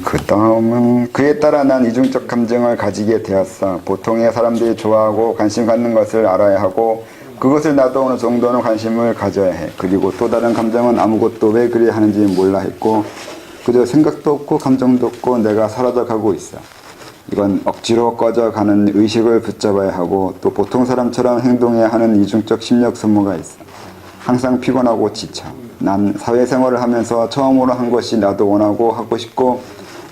그 다음은 그에 따라 난 이중적 감정을 가지게 되었어. 보통의 사람들이 좋아하고 관심 갖는 것을 알아야 하고 그것을 나도 어느 정도는 관심을 가져야 해. 그리고 또 다른 감정은 아무것도 왜 그리 하는지 몰라 했고 그저 생각도 없고 감정도 없고 내가 사라져가고 있어. 이건 억지로 꺼져가는 의식을 붙잡아야 하고 또 보통 사람처럼 행동해야 하는 이중적 심력 소모가 있어. 항상 피곤하고 지쳐. 난 사회생활을 하면서 처음으로 한 것이 나도 원하고 하고 싶고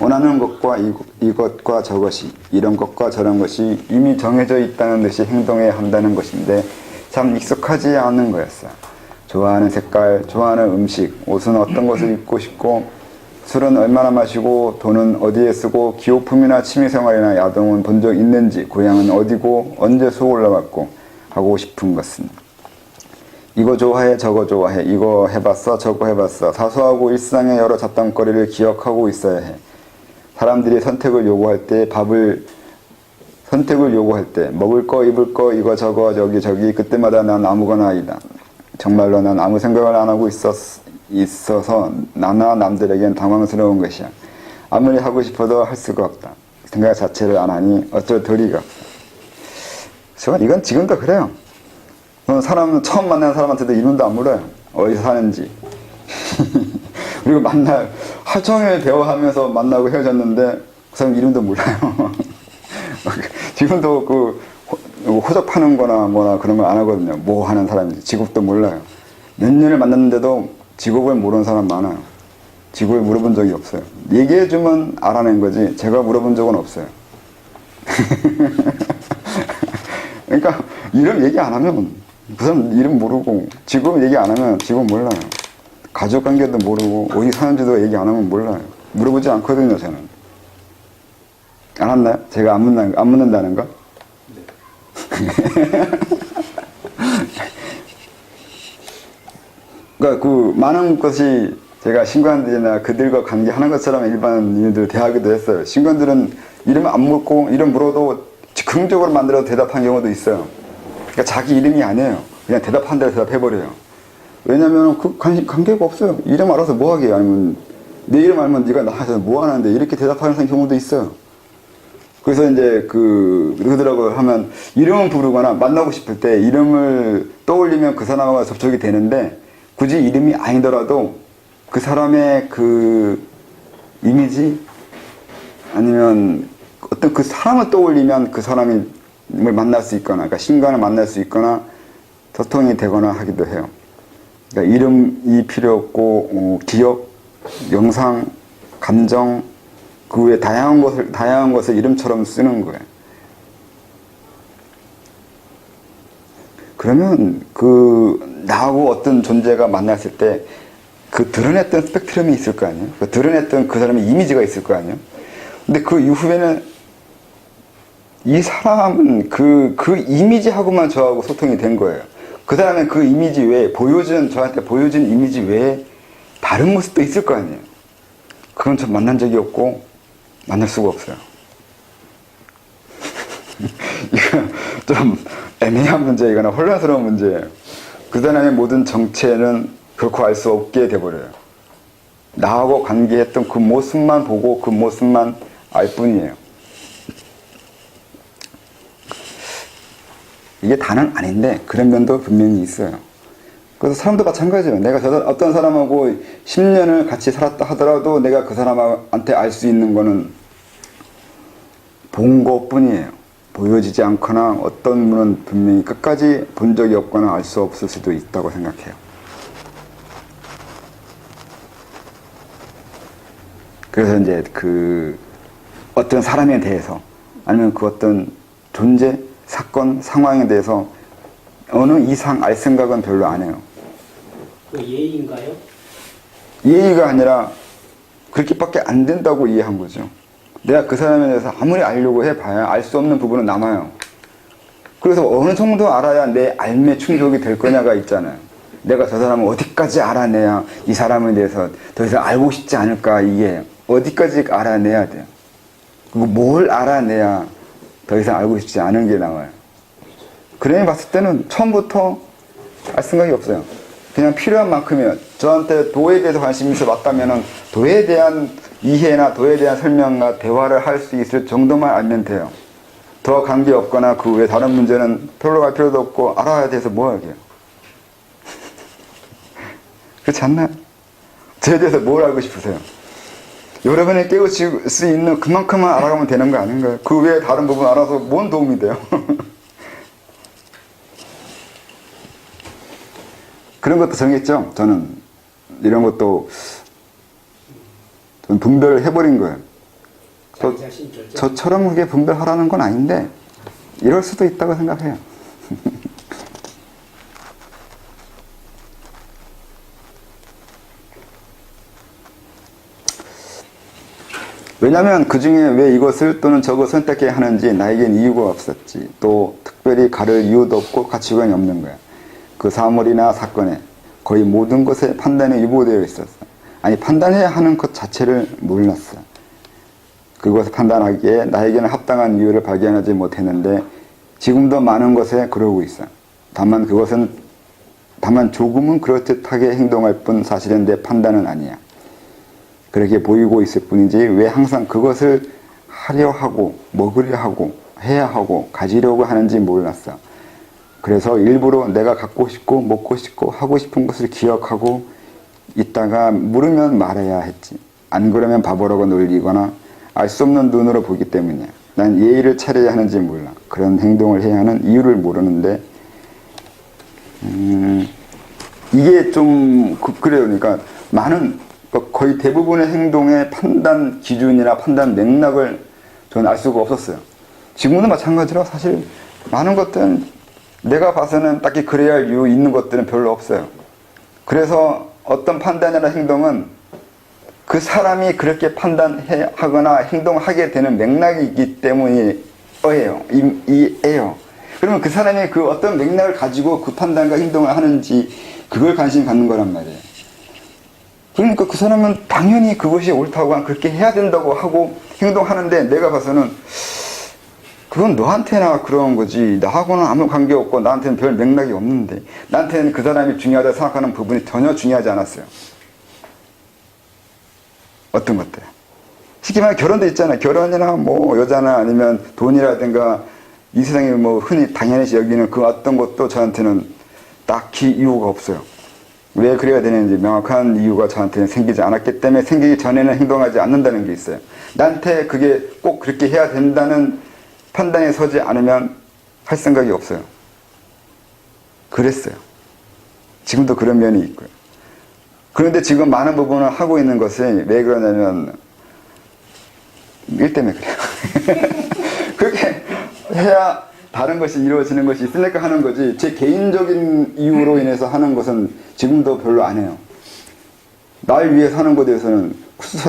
원하는 것과 이것과 저것이 이런 것과 저런 것이 이미 정해져 있다는 듯이 행동해야 한다는 것인데 참 익숙하지 않은 거였어. 좋아하는 색깔, 좋아하는 음식, 옷은 어떤 것을 입고 싶고 술은 얼마나 마시고 돈은 어디에 쓰고 기호품이나 취미생활이나 야동은 본 적 있는지 고향은 어디고 언제 수 올라갔고 하고 싶은 것은 이거 좋아해 저거 좋아해 이거 해봤어 저거 해봤어 사소하고 일상의 여러 잡담거리를 기억하고 있어야 해. 사람들이 선택을 요구할 때 먹을 거 입을 거 이거 저거 저기 그때마다 난 아무거나 아니다. 정말로 난 아무 생각을 안 하고 있어서 나나 남들에겐 당황스러운 것이야. 아무리 하고 싶어도 할 수가 없다. 생각 자체를 안 하니 어쩔 도리가 없어. 이건 지금도 그래요. 사람 처음 만나는 사람한테도 이름도 안 물어요. 어디서 사는지. 그리고 하루 종일 대화하면서 만나고 헤어졌는데 그 사람 이름도 몰라요. 지금도 호적 파는 거나 뭐나 그런 걸 안 하거든요. 뭐 하는 사람인지 직업도 몰라요. 몇 년을 만났는데도 직업을 모르는 사람 많아요. 직업을 물어본 적이 없어요. 얘기해주면 알아낸 거지 제가 물어본 적은 없어요. 그러니까 이름 얘기 안 하면 그 사람 이름 모르고 직업 얘기 안 하면 직업 몰라요. 가족관계도 모르고 어디 사는지도 얘기 안 하면 몰라요. 물어보지 않거든요. 저는. 안 왔나요? 제가 안 묻는다는 거? 네. 그러니까 많은 것이 제가 신관들이나 그들과 관계하는 것처럼 일반인들 대하기도 했어요. 신관들은 이름 안 묻고 이름 물어도 긍정적으로 만들어서 대답한 경우도 있어요. 그러니까 자기 이름이 아니에요. 그냥 대답한 대로 대답해버려요. 왜냐면 관계가 없어요. 이름 알아서 뭐 하게. 아니면 내 이름 알면 네가 나가서 뭐 하는데 이렇게 대답하는 경우도 있어요. 그래서 이제 그러더라고 하면 이름을 부르거나 만나고 싶을 때 이름을 떠올리면 그 사람과 접촉이 되는데 굳이 이름이 아니더라도 그 사람의 그 이미지 아니면 어떤 그 사람을 떠올리면 그 사람을 만날 수 있거나 그러니까 신관을 만날 수 있거나 소통이 되거나 하기도 해요. 그러니까 이름이 필요 없고 기억, 영상, 감정 그 외에 다양한 것을 이름처럼 쓰는 거예요. 그러면 나하고 어떤 존재가 만났을 때 드러냈던 스펙트럼이 있을 거 아니에요? 드러냈던 그 사람의 이미지가 있을 거 아니에요? 근데 그 이후에는 이 사람은 그 이미지하고만 저하고 소통이 된 거예요. 그 사람은 그 이미지 외에 저한테 보여준 이미지 외에 다른 모습도 있을 거 아니에요? 그건 전 만난 적이 없고 만날 수가 없어요. 이거 좀 애매한 문제이거나 혼란스러운 문제예요. 그 사람의 모든 정체는 결코 알 수 없게 돼버려요. 나하고 관계했던 그 모습만 보고 그 모습만 알 뿐이에요. 이게 다는 아닌데 그런 면도 분명히 있어요. 그래서 사람도 마찬가지예요. 내가 어떤 사람하고 10년을 같이 살았다 하더라도 내가 그 사람한테 알 수 있는 거는 본 것뿐이에요. 보여지지 않거나 어떤 분은 분명히 끝까지 본 적이 없거나 알 수 없을 수도 있다고 생각해요. 그래서 이제 어떤 사람에 대해서 아니면 그 어떤 존재, 사건, 상황에 대해서 어느 이상 알 생각은 별로 안 해요. 그 예의인가요? 예의가 아니라 그렇게밖에 안 된다고 이해한 거죠. 내가 그 사람에 대해서 아무리 알려고 해봐야 알 수 없는 부분은 남아요. 그래서 어느 정도 알아야 내 알매 충족이 될 거냐가 있잖아요. 내가 저 사람을 어디까지 알아내야 이 사람에 대해서 더 이상 알고 싶지 않을까, 이게 어디까지 알아내야 돼요. 그리고 뭘 알아내야 더 이상 알고 싶지 않은 게 나와요. 그래 봤을 때는 처음부터 알 생각이 없어요. 그냥 필요한 만큼이에요. 저한테 도에 대해서 관심이 있어 왔다면은 도에 대한 이해나 도에 대한 설명과 대화를 할 수 있을 정도만 알면 돼요. 더 관계없거나 그 외에 다른 문제는 별로 알 필요도 없고 알아야 돼서 뭐 하게요. 그렇지 않나요? 저에 대해서 뭘 알고 싶으세요? 여러분이 깨우칠 수 있는 그만큼만 알아가면 되는 거 아닌가요? 그 외에 다른 부분 알아서 뭔 도움이 돼요? 그런 것도 정했죠. 저는 이런 것도 전 분별을 해버린 거예요. 저처럼 그게 분별하라는 건 아닌데 이럴 수도 있다고 생각해요. 왜냐하면 그 중에 왜 이것을 또는 저것을 선택해야 하는지 나에겐 이유가 없었지. 또 특별히 가를 이유도 없고 가치관이 없는 거야. 그 사물이나 사건에 거의 모든 것에 판단이 유보되어 있었어. 아니 판단해야 하는 것 자체를 몰랐어. 그것을 판단하기에 나에게는 합당한 이유를 발견하지 못했는데 지금도 많은 것에 그러고 있어. 다만 조금은 그럴듯하게 행동할 뿐 사실은 내 판단은 아니야. 그렇게 보이고 있을 뿐이지 왜 항상 그것을 하려 하고 먹으려 하고 해야 하고 가지려고 하는지 몰랐어. 그래서 일부러 내가 갖고 싶고 먹고 싶고 하고 싶은 것을 기억하고 있다가 물으면 말해야 했지. 안 그러면 바보라고 놀리거나 알 수 없는 눈으로 보기 때문이야. 난 예의를 차려야 하는지 몰라. 그런 행동을 해야 하는 이유를 모르는데 이게 좀 그래요. 그러니까 거의 대부분의 행동의 판단 기준이나 판단 맥락을 저는 알 수가 없었어요. 지금도 마찬가지로 사실 많은 것들은 내가 봐서는 딱히 그래야 할 이유 있는 것들은 별로 없어요. 그래서 어떤 판단이나 행동은 그 사람이 그렇게 판단하거나 행동하게 되는 맥락이기 때문이에요. 그러면 그 사람이 그 어떤 맥락을 가지고 그 판단과 행동을 하는지 그걸 관심 갖는 거란 말이에요. 그러니까 그 사람은 당연히 그것이 옳다고 그렇게 해야 된다고 하고 행동하는데 내가 봐서는 그건 너한테나 그런 거지 나하고는 아무 관계없고 나한테는 별 맥락이 없는데 나한테는 그 사람이 중요하다고 생각하는 부분이 전혀 중요하지 않았어요. 어떤 것들 쉽게 말해 결혼도 있잖아요. 결혼이나 뭐 여자나 아니면 돈이라든가 이 세상에 뭐 흔히 당연히 여기는 그 어떤 것도 저한테는 딱히 이유가 없어요. 왜 그래야 되는지 명확한 이유가 저한테는 생기지 않았기 때문에 생기기 전에는 행동하지 않는다는 게 있어요. 나한테 그게 꼭 그렇게 해야 된다는 판단에 서지 않으면 할 생각이 없어요. 그랬어요. 지금도 그런 면이 있고요. 그런데 지금 많은 부분을 하고 있는 것이 왜 그러냐면 일 때문에 그래요. 그렇게 해야 다른 것이 이루어지는 것이 있으니까 하는 거지 제 개인적인 이유로 인해서 하는 것은 지금도 별로 안 해요. 날 위해서 하는 것에 대해서는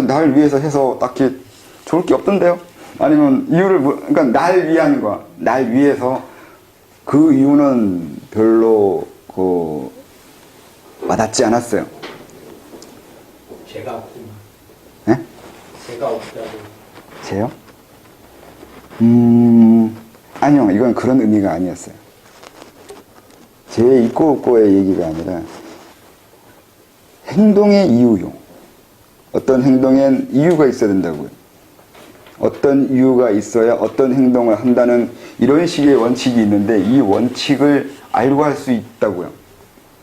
날 위해서 해서 딱히 좋을 게 없던데요. 아니면 이유를 그러니까 날 위한 거야. 날 위해서 그 이유는 별로 와닿지 않았어요. 죄가 없구나. 네? 죄가 없다고. 죄요? 아니요, 이건 그런 의미가 아니었어요. 죄 있고 없고의 얘기가 아니라 행동의 이유요. 어떤 행동엔 이유가 있어야 된다고요. 어떤 이유가 있어야 어떤 행동을 한다는 이런 식의 원칙이 있는데 이 원칙을 알고 할 수 있다고요.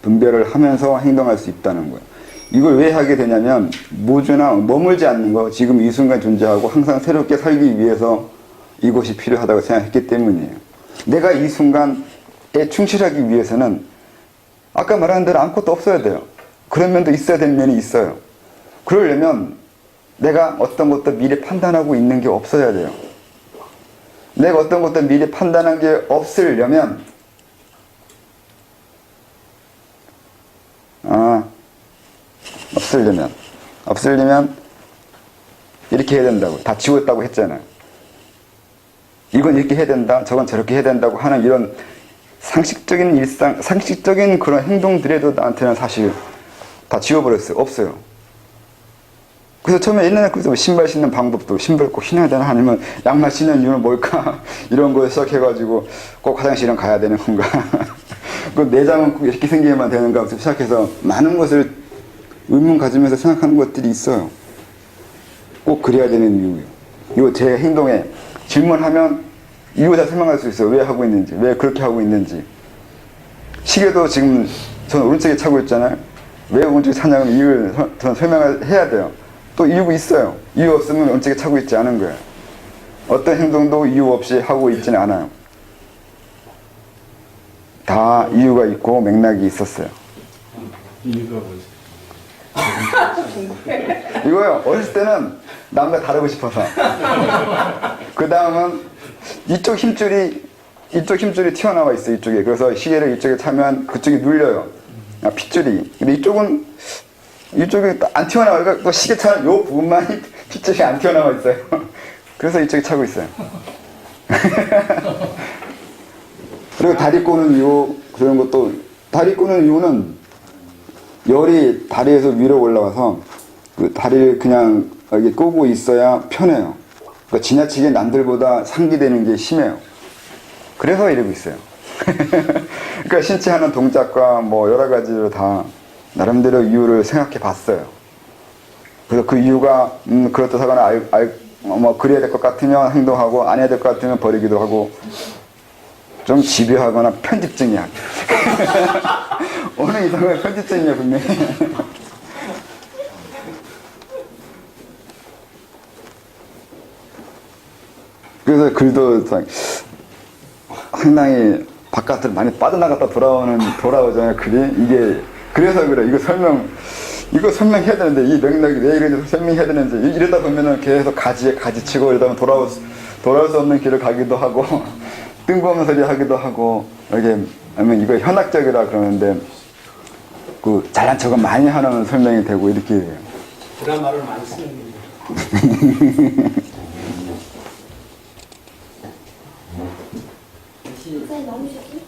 분별을 하면서 행동할 수 있다는 거예요. 이걸 왜 하게 되냐면 모주나 머물지 않는 거 지금 이 순간 존재하고 항상 새롭게 살기 위해서 이것이 필요하다고 생각했기 때문이에요. 내가 이 순간에 충실하기 위해서는 아까 말한 대로 아무것도 없어야 돼요. 그런 면도 있어야 될 면이 있어요. 그러려면 내가 어떤 것도 미리 판단하고 있는 게 없어야 돼요. 내가 어떤 것도 미리 판단한 게 없으려면 없으려면 이렇게 해야 된다고 다 지웠다고 했잖아요. 이건 이렇게 해야 된다, 저건 저렇게 해야 된다고 하는 이런 상식적인 그런 행동들에도 나한테는 사실 다 지워버렸어요. 없어요. 그래서 처음에 옛날에 그래서 신발 신는 방법도 신발 꼭 신어야 되나 아니면 양말 신는 이유는 뭘까 이런 거에 시작해가지고 꼭 화장실은 가야 되는 건가 그 내장은 꼭 이렇게 생기면 되는가 시작해서 많은 것을 의문 가지면서 생각하는 것들이 있어요. 꼭 그래야 되는 이유예요. 이거 제 행동에 질문하면 이유가 다 설명할 수 있어요. 왜 하고 있는지, 왜 그렇게 하고 있는지. 시계도 지금 저는 오른쪽에 차고 있잖아요. 왜 오른쪽에 차냐면 이유를 저는 설명을 해야 돼요. 또 이유가 있어요. 이유 없으면 오른쪽에 차고 있지 않은 거예요. 어떤 행동도 이유 없이 하고 있지는 않아요. 다 이유가 있고 맥락이 있었어요. 이유가 뭐지? 이거요. 어렸을 때는 남과 다르고 싶어서. 그 다음은 이쪽 힘줄이 튀어나와 있어요. 이쪽에. 그래서 시계를 이쪽에 차면 그쪽이 눌려요. 핏줄이. 근데 이쪽이 안 튀어나와요. 또 시계 차는 요 부분만 핏줄이 안 튀어나와 있어요. 그래서 이쪽에 차고 있어요. 그리고 다리 꼬는 이유, 그런 것도, 다리 꼬는 이유는 열이 다리에서 위로 올라와서 그 다리를 그냥 이렇게 꼬고 있어야 편해요. 그러니까 지나치게 남들보다 상기되는 게 심해요. 그래서 이러고 있어요. 그러니까 신체 하는 동작과 뭐 여러 가지로 다 나름대로 이유를 생각해 봤어요. 그래서 그 이유가 그렇다거나 뭐 그래야 될 것 같으면 행동하고 안 해야 될 것 같으면 버리기도 하고 좀 집요하거나 편집증이야. 어느 이상은 편집증이야 분명히. 그래서 글도 상당히 바깥으로 많이 빠져나갔다 돌아오잖아요, 글이. 이게, 그래서 그래. 이거 설명해야 되는데, 이 맥락이 왜 이런지 설명해야 되는지, 이러다 보면은 계속 가지치고 이러다 보면 돌아올 수 없는 길을 가기도 하고, 뜬금없는 소리 하기도 하고, 이렇게, 아니면 이거 현학적이라 그러는데, 그, 잘난 척은 많이 하는 설명이 되고, 이렇게 돼요. 드라마를 많이 쓰는 분이에요. 목사님 나오셨어요?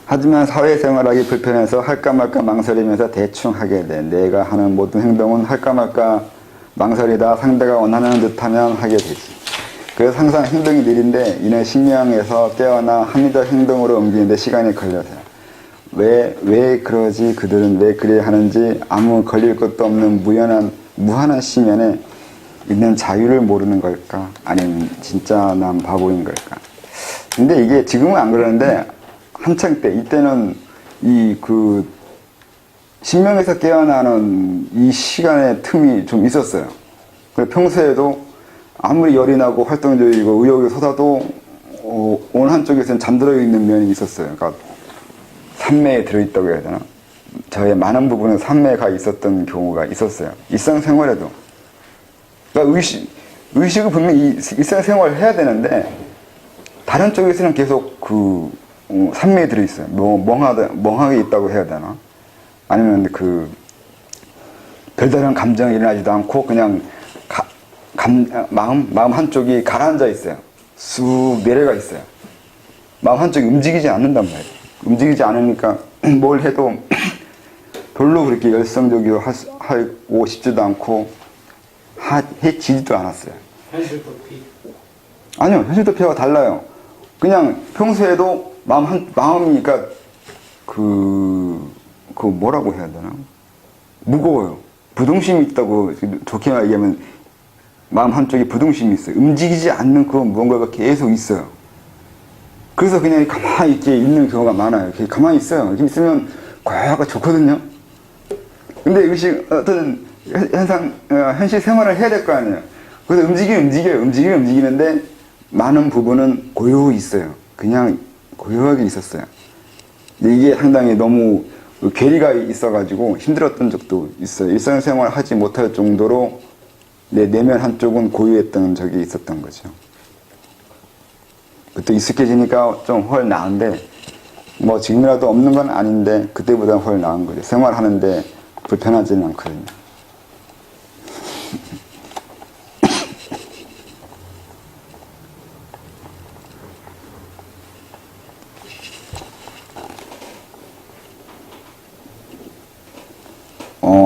하지만 사회생활하기 불편해서 할까 말까 망설이면서 대충 하게 돼. 내가 하는 모든 행동은 할까 말까 망설이다 상대가 원하는 듯하면 하게 되지. 그래서 항상 행동이 느린데 이는 식량에서 깨어나 합리적 행동으로 옮기는데 시간이 걸려서요. 왜 그러지? 그들은 왜 그래야 하는지 아무 걸릴 것도 없는 무한한 시면에 있는 자유를 모르는 걸까? 아니면 진짜 난 바보인 걸까? 근데 이게 지금은 안 그러는데 한창 때, 이때는 신명에서 깨어나는 이 시간의 틈이 좀 있었어요. 평소에도 아무리 열이 나고 활동적이고 의욕이 솟아도 어느 한쪽에서는 잠들어 있는 면이 있었어요. 그러니까 산매에 들어있다고 해야 되나? 저의 많은 부분은 산매에 가 있었던 경우가 있었어요. 일상생활에도. 그러니까 의식은 분명히 일상생활을 해야 되는데 다른 쪽에서는 계속 산매에 들어있어요. 멍하게 있다고 해야 되나? 아니면 별다른 감정이 일어나지도 않고 그냥 마음 한쪽이 가라앉아 있어요. 쑥 내려가 있어요. 마음 한쪽이 움직이지 않는단 말이에요. 움직이지 않으니까 뭘 해도 별로 그렇게 열성적이고 하고 싶지도 않고 해지지도 않았어요. 현실 도피. 아니요, 현실 도피하고 달라요. 그냥 평소에도 마음이, 그러니까, 뭐라고 해야 되나? 무거워요. 부동심이 있다고, 좋게 얘기하면, 마음 한쪽에 부동심이 있어요. 움직이지 않는 무언가가 계속 있어요. 그래서 그냥 가만히 이렇게 있는 경우가 많아요. 이렇게 가만히 있어요. 이렇게 있으면, 과거가 좋거든요. 근데 어떤 현실 생활을 해야 될 거 아니에요. 그래서 움직이는데, 많은 부분은 고요히 있어요. 그냥 고요하게 있었어요. 근데 이게 상당히 너무 괴리가 있어가지고 힘들었던 적도 있어요. 일상생활 하지 못할 정도로 내 내면 한쪽은 고요했던 적이 있었던 거죠. 그때 익숙해지니까 좀 훨 나은데, 뭐 지금이라도 없는 건 아닌데, 그때보다 훨 나은 거죠. 생활하는데 불편하지는 않거든요.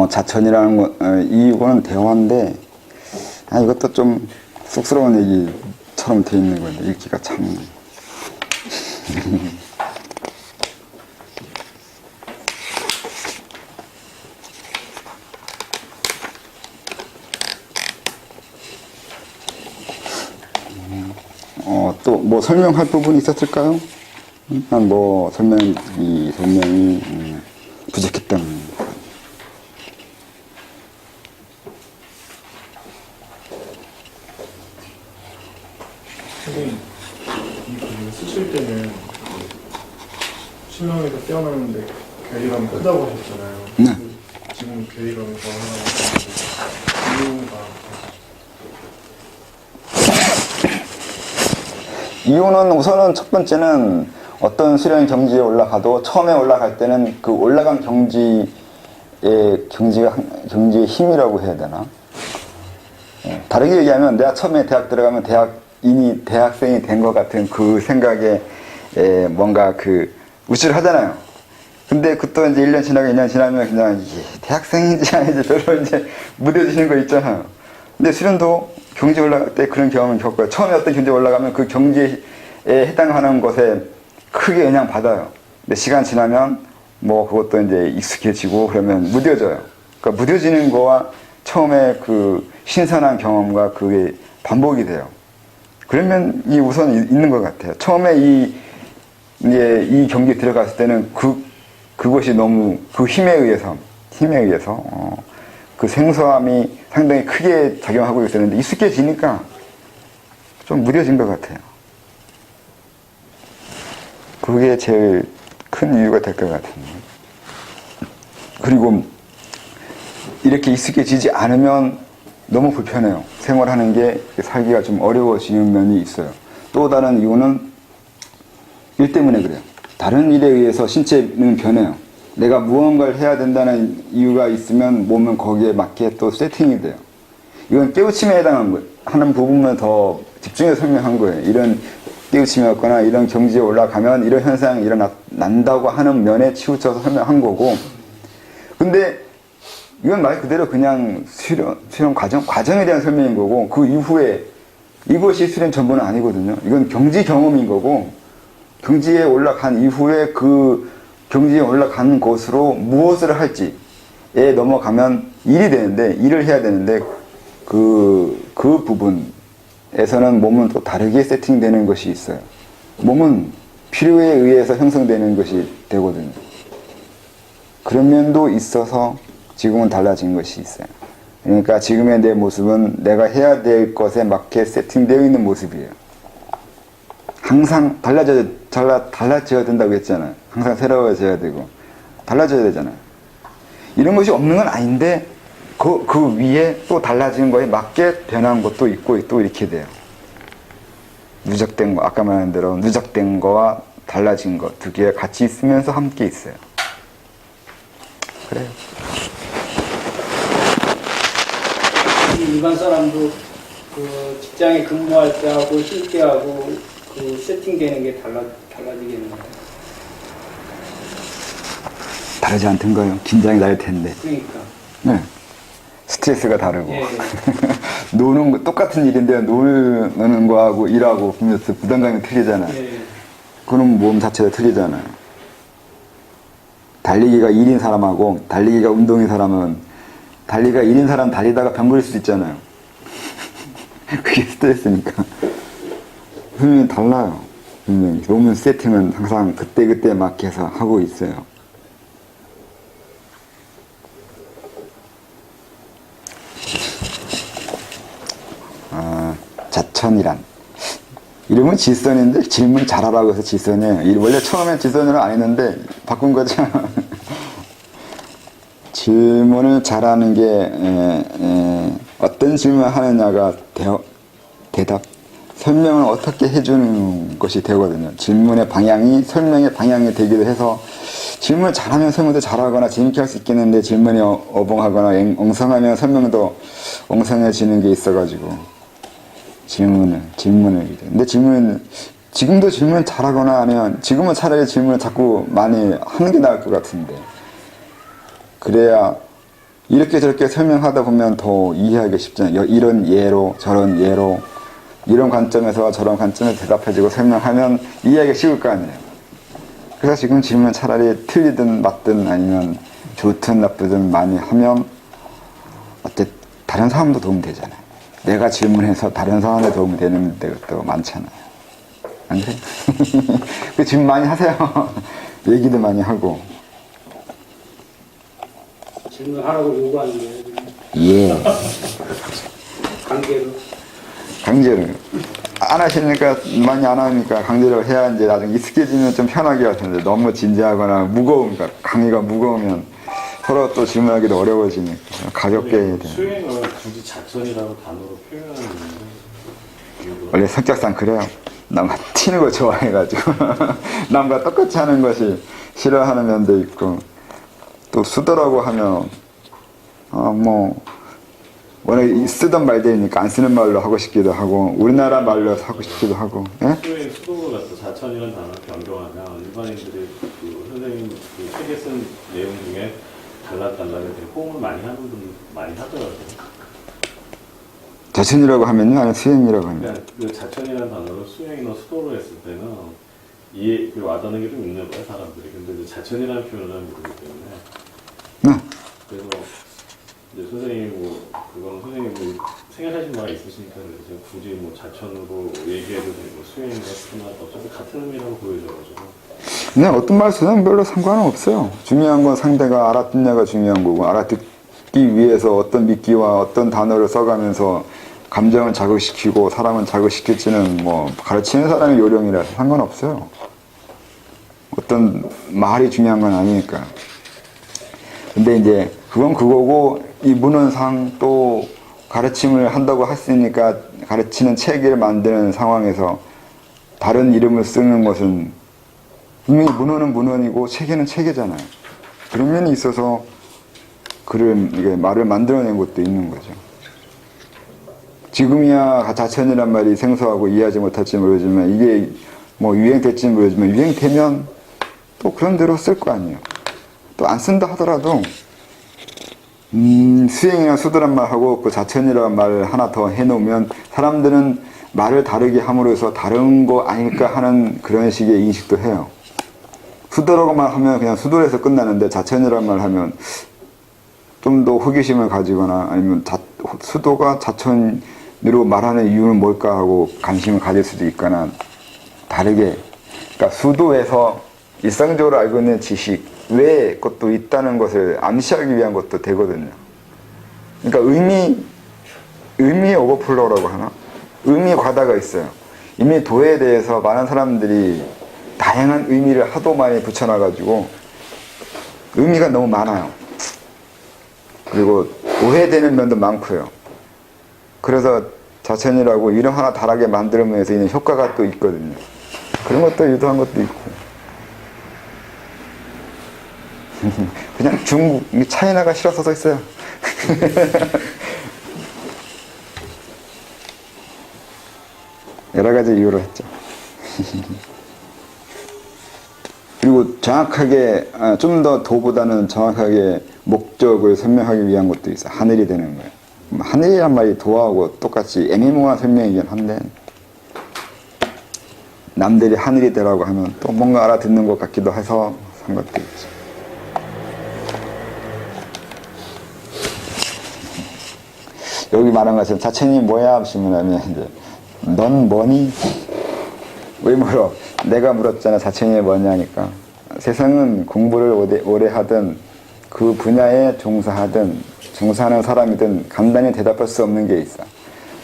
자천이라는 거, 이거는 대화인데, 이것도 좀 쑥스러운 얘기처럼 돼 있는 건데, 읽기가 참. 또 뭐 설명할 부분이 있었을까요? 일단 뭐 설명이 부족했던. 선생님, 이거 쓰실 때는 신랑에서 깨어났는데 괴리감이 크다고 하셨잖아요. 네. 지금 괴리감이 더 하나 이유가 이유는 우선은 첫 번째는 어떤 수련 경지에 올라가도 처음에 올라갈 때는 그 올라간 경지의 경지의 힘이라고 해야 되나? 다르게 얘기하면 내가 처음에 대학 들어가면 대학생이 된 것 같은 그 생각에 뭔가 그 우쭐 하잖아요. 근데 그또 이제 1년 지나고 2년 지나면 그냥 이게 대학생인지 아닌지 별로 이제 무뎌지는 거 있잖아요. 근데 수련도 경지에 올라갈 때 그런 경험을 겪어요. 처음에 어떤 경지에 올라가면 그 경지에 해당하는 것에 크게 영향 받아요. 근데 시간 지나면 뭐 그것도 이제 익숙해지고 그러면 무뎌져요. 그러니까 무뎌지는 거와 처음에 그 신선한 경험과 그게 반복이 돼요. 그러면 이 우선 있는 것 같아요. 처음에 이 경기에 들어갔을 때는 그것이 너무 그 힘에 의해서 그 생소함이 상당히 크게 작용하고 있었는데 익숙해지니까 좀 무뎌진 것 같아요. 그게 제일 큰 이유가 될 것 같은데. 그리고 이렇게 익숙해지지 않으면 너무 불편해요. 생활하는 게 살기가 좀 어려워지는 면이 있어요. 또 다른 이유는 일 때문에 그래요. 다른 일에 의해서 신체는 변해요. 내가 무언가를 해야 된다는 이유가 있으면 몸은 거기에 맞게 또 세팅이 돼요. 이건 깨우침에 해당하는 부분만 더 집중해서 설명한 거예요. 이런 깨우침이었거나 이런 경지에 올라가면 이런 현상이 일어난다고 하는 면에 치우쳐서 설명한 거고, 근데 이건 말 그대로 그냥 수련 과정에 대한 설명인 거고, 그 이후에 이것이 수련 전부는 아니거든요. 이건 경지 경험인 거고, 경지에 올라간 이후에 그 경지에 올라가는 곳으로 무엇을 할지에 넘어가면 일을 해야 되는데 그 부분에서는 몸은 또 다르게 세팅되는 것이 있어요. 몸은 필요에 의해서 형성되는 것이 되거든요. 그런 면도 있어서 지금은 달라진 것이 있어요. 그러니까 지금의 내 모습은 내가 해야 될 것에 맞게 세팅되어 있는 모습이에요. 항상 달라져야 된다고 했잖아요. 항상 새로워져야 되고 달라져야 되잖아요. 이런 것이 없는 건 아닌데 그 위에 또 달라지는 거에 맞게 변한 것도 있고 또 이렇게 돼요. 누적된 거, 아까 말한 대로 누적된 거와 달라진 거 두 개가 같이 있으면서 함께 있어요. 그래요. 일반 사람도 그 직장에 근무할 때하고 쉴 때하고 그 세팅되는 게 달라지겠는데. 다르지 않던가요? 긴장이 날 텐데. 그러니까. 네. 스트레스가 다르고. 예. 노는 거 똑같은 일인데 노는 거하고 일하고 보면서 부담감이 틀리잖아요. 예. 그럼 몸 자체가 틀리잖아요. 달리기가 1인 사람하고 달리기가 운동인 사람은 달리기가 1인 사람 달리다가 병 걸릴 수도 있잖아요. 그게 스트레스니까. 분명히 달라요. 분명히. 노면 세팅은 항상 그때그때 맞게 해서 하고 있어요. 자천이란 이름은 지선인데 질문 잘하라고 해서 지선이에요. 원래 처음에 지선으로 안 했는데 바꾼 거죠. 질문을 잘하는 게 어떤 질문을 하느냐가 대답 설명을 어떻게 해주는 것이 되거든요. 질문의 방향이 설명의 방향이 되기도 해서 질문을 잘하면 설명도 잘하거나 재밌게 할 수 있겠는데 질문이 어벙하거나 엉성하면 설명도 엉성해지는 게 있어가지고 질문을. 근데 지금도 질문 잘하거나 하면, 지금은 차라리 질문을 자꾸 많이 하는 게 나을 것 같은데. 그래야 이렇게 저렇게 설명하다 보면 더 이해하기 쉽잖아요. 이런 예로 저런 예로 이런 관점에서 저런 관점에서 대답해주고 설명하면 이해하기 쉬울 거 아니에요. 그래서 지금 질문 차라리 틀리든 맞든 아니면 좋든 나쁘든 많이 하면 어째 다른 사람도 도움이 되잖아요. 내가 질문해서 다른 사람에 도움이 되는 데도 많잖아요. 안 그래요? 그 질문 많이 하세요. 얘기도 많이 하고. 질문하라고 요구하는 거예요. 예. 관계로. 강제로. 안 하시니까, 많이 안 하니까 강제로 해야 이제 나중에 익숙해지면 좀 편하게 할 텐데, 너무 진지하거나 무거우니까, 강의가 무거우면 서로 또 질문하기도 어려워지니까, 가볍게 해야 돼요. 수행을 굳이 자천이라고 단어로 표현하는 이유가 원래 성격상 그래요. 남과 튀는 거 좋아해가지고. 남과 똑같이 하는 것이 싫어하는 면도 있고, 또 수도라고 하면, 원래 쓰던 말들이니까 안 쓰는 말로 하고 싶기도 하고, 우리나라 말로 하고 싶기도 하고, 예? 수행 수도가 자천이라는 단어를 변경하면 일반인들이 그 선생님 그 책에 쓴 내용 중에 달라게 되게 호응을 많이 하는 분 많이 하더라고요. 자천이라고 하면요? 아니면 수행이라고 하면? 그러니까 그 자천이라는 단어를 수행이나 수도로 했을 때는 이해 와닿는 게 좀 있는 거예요 사람들이. 근데 이제 자천이라는 표현을 하는 거기 때문에. 네. 그래서 이제 선생님 그건 선생님 생각하신 바가 있으시니까 그래서 굳이 자천으로 얘기해도 되고 수행이나 수나 어차피 같은 의미라고 보여져가지고. 그냥 어떤 말 쓰는 별로 상관은 없어요. 중요한 건 상대가 알아듣냐가 중요한 거고, 알아듣기 위해서 어떤 미끼와 어떤 단어를 써가면서 감정을 자극시키고 사람을 자극시킬지는 가르치는 사람의 요령이라서 상관없어요. 어떤 말이 중요한 건 아니니까. 근데 이제 그건 그거고, 이 문헌상 또 가르침을 한다고 했으니까 가르치는 체계를 만드는 상황에서 다른 이름을 쓰는 것은 분명히 문헌은 문헌이고 체계는 체계잖아요. 그런 면이 있어서 이게 말을 만들어낸 것도 있는 거죠. 지금이야 자천이란 말이 생소하고 이해하지 못할지 모르지만 이게 유행될지는 모르지만 유행되면 또 그런 대로 쓸 거 아니에요. 또 안 쓴다 하더라도 수행이나 수도란 말하고 그 자천이라는 말을 하나 더 해놓으면 사람들은 말을 다르게 함으로써 다른 거 아닐까 하는 그런 식의 인식도 해요. 수도라고만 하면 그냥 수도에서 끝나는데 자천이라는 말 하면 좀 더 호기심을 가지거나 아니면 수도가 자천으로 말하는 이유는 뭘까 하고 관심을 가질 수도 있거나 다르게. 그러니까 수도에서 일상적으로 알고 있는 지식 외에 것도 있다는 것을 암시하기 위한 것도 되거든요. 그러니까 의미 오버플로우라고 하나? 의미 과다가 있어요. 이미 도에 대해서 많은 사람들이 다양한 의미를 하도 많이 붙여놔가지고 의미가 너무 많아요. 그리고 오해되는 면도 많고요. 그래서 자천이라고 이름 하나 다르게 만들면서 있는 효과가 또 있거든요. 그런 것도 유도한 것도 있고. 그냥 중국, 차이나가 싫어서 써 있어요. 여러 가지 이유로 했죠. 그리고 정확하게, 좀 더 도보다는 정확하게 목적을 설명하기 위한 것도 있어요. 하늘이 되는 거예요. 하늘이란 말이 도하고 똑같이 애매모호한 설명이긴 한데, 남들이 하늘이 되라고 하면 또 뭔가 알아듣는 것 같기도 해서 한 것도 있죠. 여기 말한 것은 자천이 뭐야? 하시면 이제 넌 뭐니? 왜 물어? 내가 물었잖아. 자천이 뭐냐니까. 세상은 공부를 오래 하든 그 분야에 종사하든 종사하는 사람이든 간단히 대답할 수 없는 게 있어.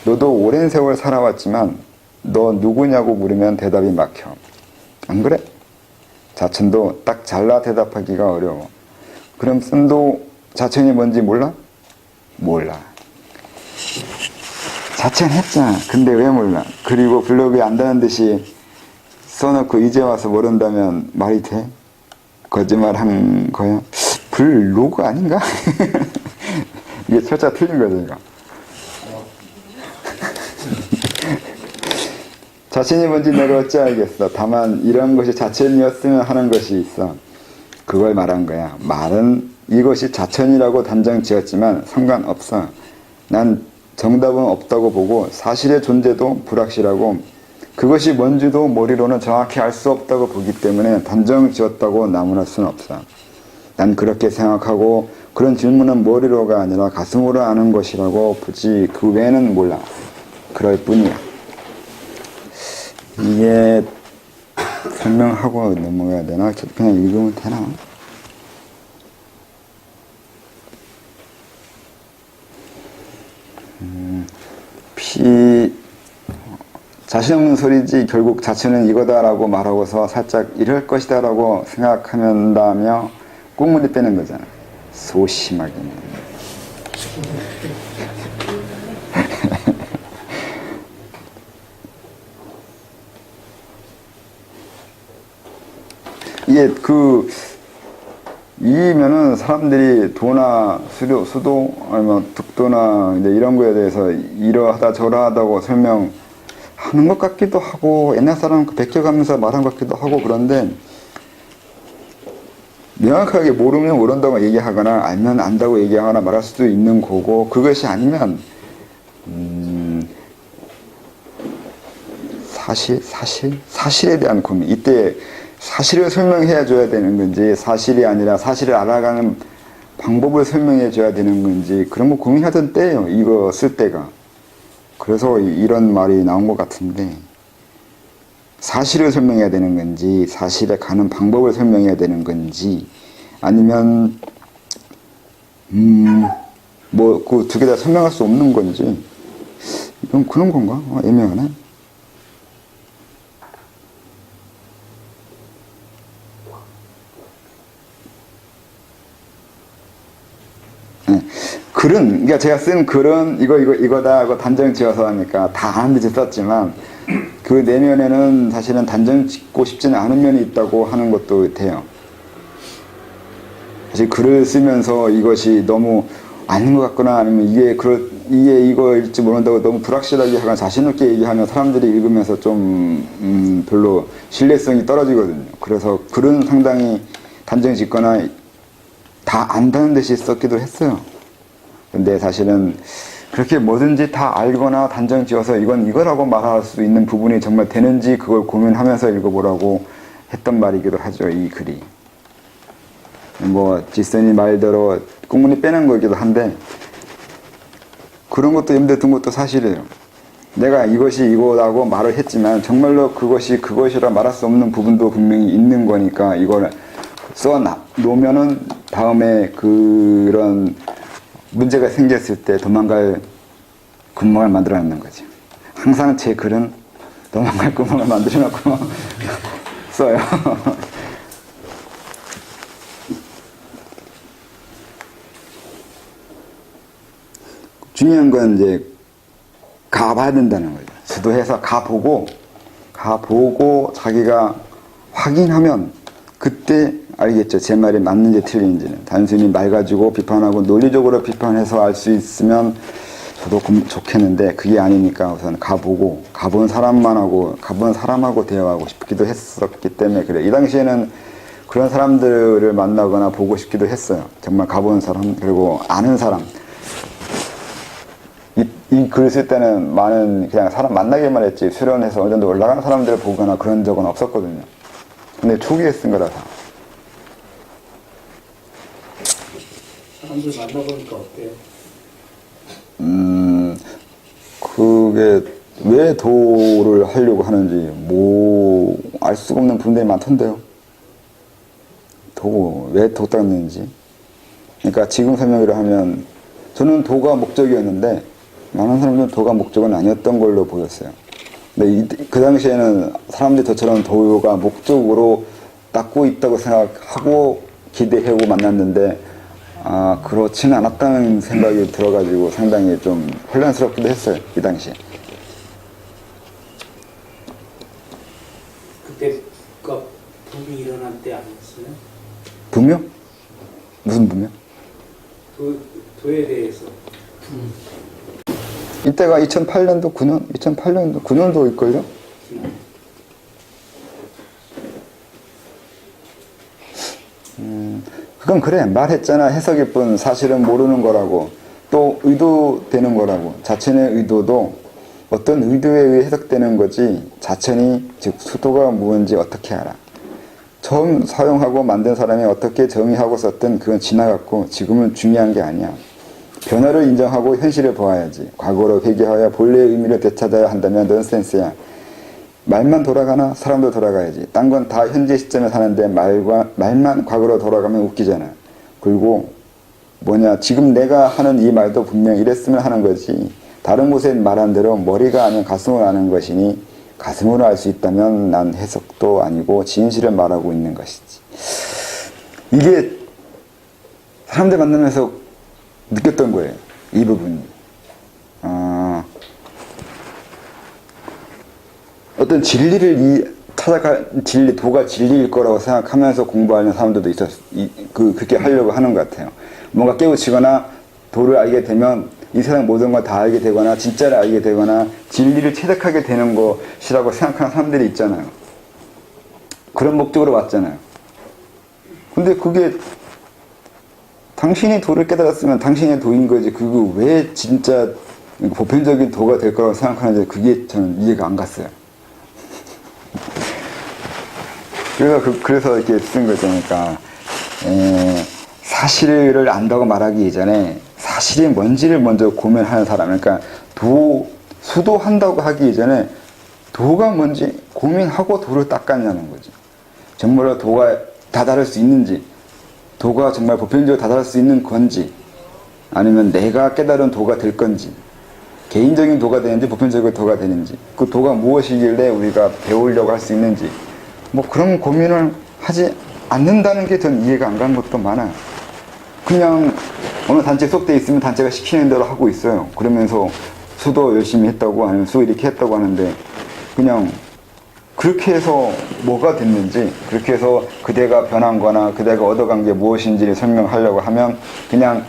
너도 오랜 세월 살아왔지만 너 누구냐고 물으면 대답이 막혀. 안 그래? 자천도 딱 잘라 대답하기가 어려워. 그럼 썬도 자천이 뭔지 몰라? 몰라. 자천했잖아. 근데 왜 몰라? 그리고 블로그에 안다는 듯이 써놓고 이제 와서 모른다면 말이 돼? 거짓말 한 거야? 블로그 아닌가? 이게 철자 틀린 거죠, 이거. 자천이 뭔지 내가 어찌 알겠어. 다만 이런 것이 자천이었으면 하는 것이 있어. 그걸 말한 거야. 말은 이것이 자천이라고 단정 지었지만 상관없어. 난 정답은 없다고 보고 사실의 존재도 불확실하고 그것이 뭔지도 머리로는 정확히 알 수 없다고 보기 때문에 단정 지었다고 나무랄 수는 없어. 난 그렇게 생각하고 그런 질문은 머리로가 아니라 가슴으로 아는 것이라고 보지 그 외에는 몰라. 그럴 뿐이야. 이게 설명하고 넘어가야 되나? 그냥 읽으면 되나? 자신 없는 소리지 결국 자체는 이거다라고 말하고서 살짝 이럴 것이다라고 생각한다며 꽁무니 빼는 거잖아. 소심하기는. 이게 이면은 사람들이 도나 수도 아니면 득도나 이제 이런 거에 대해서 이러하다 저러하다고 설명하는 것 같기도 하고 옛날 사람 베껴가면서 말한 것 같기도 하고 그런데 명확하게 모르면 모른다고 얘기하거나 알면 안다고 얘기하거나 말할 수도 있는 거고 그것이 아니면 사실에 대한 고민 이때 사실을 설명해 줘야 되는 건지 사실이 아니라 사실을 알아가는 방법을 설명해 줘야 되는 건지 그런 거 고민하던 때예요. 이거 쓸 때가. 그래서 이런 말이 나온 것 같은데 사실을 설명해야 되는 건지 사실에 가는 방법을 설명해야 되는 건지 아니면 뭐 그 두 개 다 설명할 수 없는 건지 이건 그런 건가? 애매하네. 글은, 그러니까 제가 쓴 글은 이거다 하고 단정 지어서 하니까 다 아는 듯이 썼지만 그 내면에는 사실은 단정 짓고 싶지는 않은 면이 있다고 하는 것도 돼요. 사실 글을 쓰면서 이것이 너무 아닌 것 같거나 아니면 이게 이거일지 모른다고 너무 불확실하게 하거나 자신 없게 얘기하면 사람들이 읽으면서 좀 별로 신뢰성이 떨어지거든요. 그래서 글은 상당히 단정 짓거나 다 안다는 듯이 썼기도 했어요. 근데 사실은 그렇게 뭐든지 다 알거나 단정 지어서 이건 이거라고 말할 수 있는 부분이 정말 되는지 그걸 고민하면서 읽어보라고 했던 말이기도 하죠, 이 글이. 뭐 지선이 말대로 꽁무니 빼는 거기도 한데 그런 것도 염두에 둔 것도 사실이에요. 내가 이것이 이거라고 말을 했지만 정말로 그것이 그것이라 말할 수 없는 부분도 분명히 있는 거니까 이걸 써놓으면은 다음에 그런 문제가 생겼을 때 도망갈 구멍을 만들어 놓는 거죠. 항상 제 글은 도망갈 구멍을 만들어 놓고 써요. 중요한 건 이제 가봐야 된다는 거죠. 수도해서 가보고 자기가 확인하면 그때 알겠죠. 제 말이 맞는지 틀린지는. 단순히 말 가지고 비판하고 논리적으로 비판해서 알 수 있으면 저도 좋겠는데 그게 아니니까 우선 가본 사람하고 대화하고 싶기도 했었기 때문에 그래. 이 당시에는 그런 사람들을 만나거나 보고 싶기도 했어요. 정말 가본 사람 그리고 아는 사람. 이 글 쓸 때는 많은 그냥 사람 만나기만 했지 수련해서 어느 정도 올라가는 사람들을 보거나 그런 적은 없었거든요. 근데 초기에 쓴 거라 다. 사람들 만나보니까 어때요? 그게 왜 도를 하려고 하는지 알 수가 없는 분들이 많던데요. 왜 도 닦는지. 그러니까 지금 설명으로 하면 저는 도가 목적이었는데 많은 사람들은 도가 목적은 아니었던 걸로 보였어요. 근데 그 당시에는 사람들이 저처럼 도가 목적으로 닦고 있다고 생각하고 기대하고 만났는데 그렇지는 않았다는 생각이 들어가지고 상당히 좀 혼란스럽기도 했어요. 이 당시에. 그때 붐이 일어날 때 아니었어요? 분명? 무슨 분명? 도에 대해서. 이때가 2008년도 9년도일걸요? 그건 그래 말했잖아 해석일 뿐 사실은 모르는 거라고 또 의도되는 거라고 자천의 의도도 어떤 의도에 의해 해석되는 거지 자천이 즉 수도가 무언지 어떻게 알아. 처음 사용하고 만든 사람이 어떻게 정의하고 썼든 그건 지나갔고 지금은 중요한 게 아니야. 변화를 인정하고 현실을 보아야지. 과거로 회귀하여 본래의 의미를 되찾아야 한다면 넌센스야. 말만 돌아가나 사람도 돌아가야지. 딴 건 다 현재 시점에 사는데 말만 과거로 돌아가면 웃기잖아. 그리고 지금 내가 하는 이 말도 분명 이랬으면 하는 거지. 다른 곳에 말한 대로 머리가 아닌 가슴으로 아는 것이니 가슴으로 알 수 있다면 난 해석도 아니고 진실을 말하고 있는 것이지. 이게 사람들 만나면서 느꼈던 거예요. 이 부분이. 어떤 진리를 도가 진리일 거라고 생각하면서 공부하는 사람들도 그렇게 하려고 하는 것 같아요. 뭔가 깨우치거나 도를 알게 되면 이 세상 모든 걸 다 알게 되거나 진짜를 알게 되거나 진리를 체득하게 되는 것이라고 생각하는 사람들이 있잖아요. 그런 목적으로 왔잖아요. 근데 그게 당신이 도를 깨달았으면 당신의 도인 거지 그거 왜 진짜 보편적인 도가 될 거라고 생각하는지 그게 저는 이해가 안 갔어요. 그래서 이렇게 쓴 거죠. 그러니까 사실을 안다고 말하기 이전에 사실이 뭔지를 먼저 고민하는 사람. 그러니까 수도한다고 하기 이전에 도가 뭔지 고민하고 도를 닦았냐는 거죠. 정말로 도가 다다를 수 있는지, 도가 정말 보편적으로 다다를 수 있는 건지, 아니면 내가 깨달은 도가 될 건지, 개인적인 도가 되는지 보편적인 도가 되는지, 그 도가 무엇이길래 우리가 배우려고 할 수 있는지, 그런 고민을 하지 않는다는 게 전 이해가 안 가는 것도 많아요. 그냥 어느 단체에 속돼 있으면 단체가 시키는 대로 하고 있어요. 그러면서 수도 열심히 했다고 아니면 수 이렇게 했다고 하는데 그냥 그렇게 해서 뭐가 됐는지 그렇게 해서 그대가 변한 거나 그대가 얻어간 게 무엇인지를 설명하려고 하면 그냥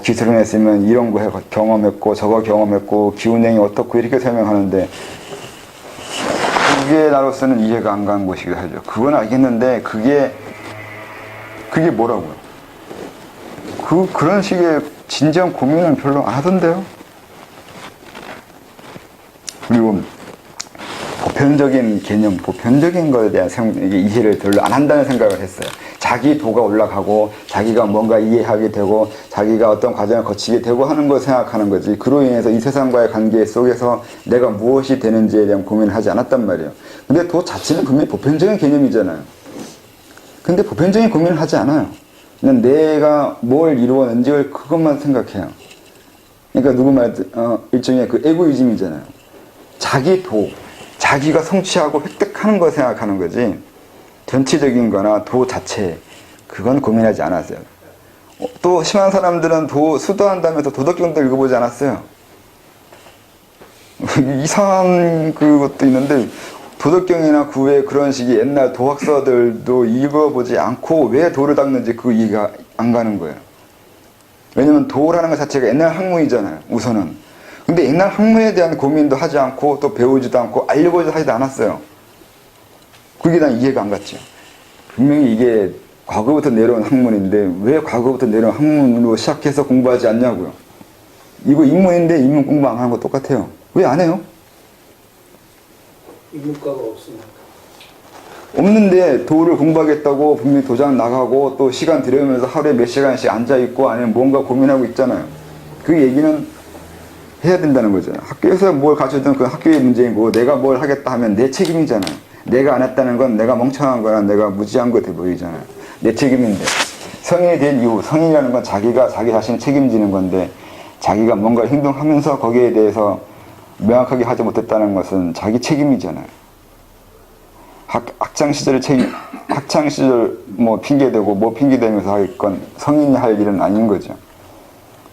기술을 했으면 이런 거 경험했고 저거 경험했고 기운행이 어떻고 이렇게 설명하는데 그게 나로서는 이해가 안 가는 것이기도 하죠. 그건 알겠는데 그게 뭐라고요? 그런 식의 진지한 고민은 별로 안 하던데요. 그리고 보편적인 개념, 보편적인 것에 대한 이해를 별로 안 한다는 생각을 했어요. 자기 도가 올라가고 자기가 뭔가 이해하게 되고 자기가 어떤 과정을 거치게 되고 하는 걸 생각하는 거지 그로 인해서 이 세상과의 관계 속에서 내가 무엇이 되는지에 대한 고민을 하지 않았단 말이에요. 근데 도 자체는 분명히 보편적인 개념이잖아요. 근데 보편적인 고민을 하지 않아요. 그냥 내가 뭘 이루었는지 그것만 생각해요. 그러니까 누구 일종의 그 에고이즘이잖아요. 자기 도, 자기가 성취하고 획득하는 걸 생각하는 거지 전체적인 거나 도 자체 그건 고민하지 않았어요. 또 심한 사람들은 수도한다면서 도덕경도 읽어보지 않았어요. 이상한 그것도 있는데 도덕경이나 그 외에 그런 식의 옛날 도학서들도 읽어보지 않고 왜 도를 닦는지 그 이해가 안 가는 거예요. 왜냐면 도라는 것 자체가 옛날 학문이잖아요. 우선은. 근데 옛날 학문에 대한 고민도 하지 않고 또 배우지도 않고 알려보지도 하지도 않았어요. 그게 난 이해가 안 갔죠. 분명히 이게 과거부터 내려온 학문인데 왜 과거부터 내려온 학문으로 시작해서 공부하지 않냐고요. 이거 인문인데 인문 공부 안 하는 거 똑같아요. 왜 안 해요? 인문과가 없으니까. 없는데 도를 공부하겠다고 분명히 도장 나가고 또 시간 들여오면서 하루에 몇 시간씩 앉아있고 아니면 뭔가 고민하고 있잖아요. 그 얘기는 해야 된다는 거죠. 학교에서 뭘 가르쳐주든 그건 학교의 문제이고 내가 뭘 하겠다 하면 내 책임이잖아요. 내가 안 했다는 건 내가 멍청한 거나 내가 무지한 거 돼 보이잖아요. 내 책임인데. 성인이 된 이후 성인이라는 건 자기가 자기 자신을 책임지는 건데 자기가 뭔가를 행동하면서 거기에 대해서 명확하게 하지 못했다는 것은 자기 책임이잖아요. 학창 시절 핑계대고 핑계대면서 할 건 성인이 할 일은 아닌 거죠.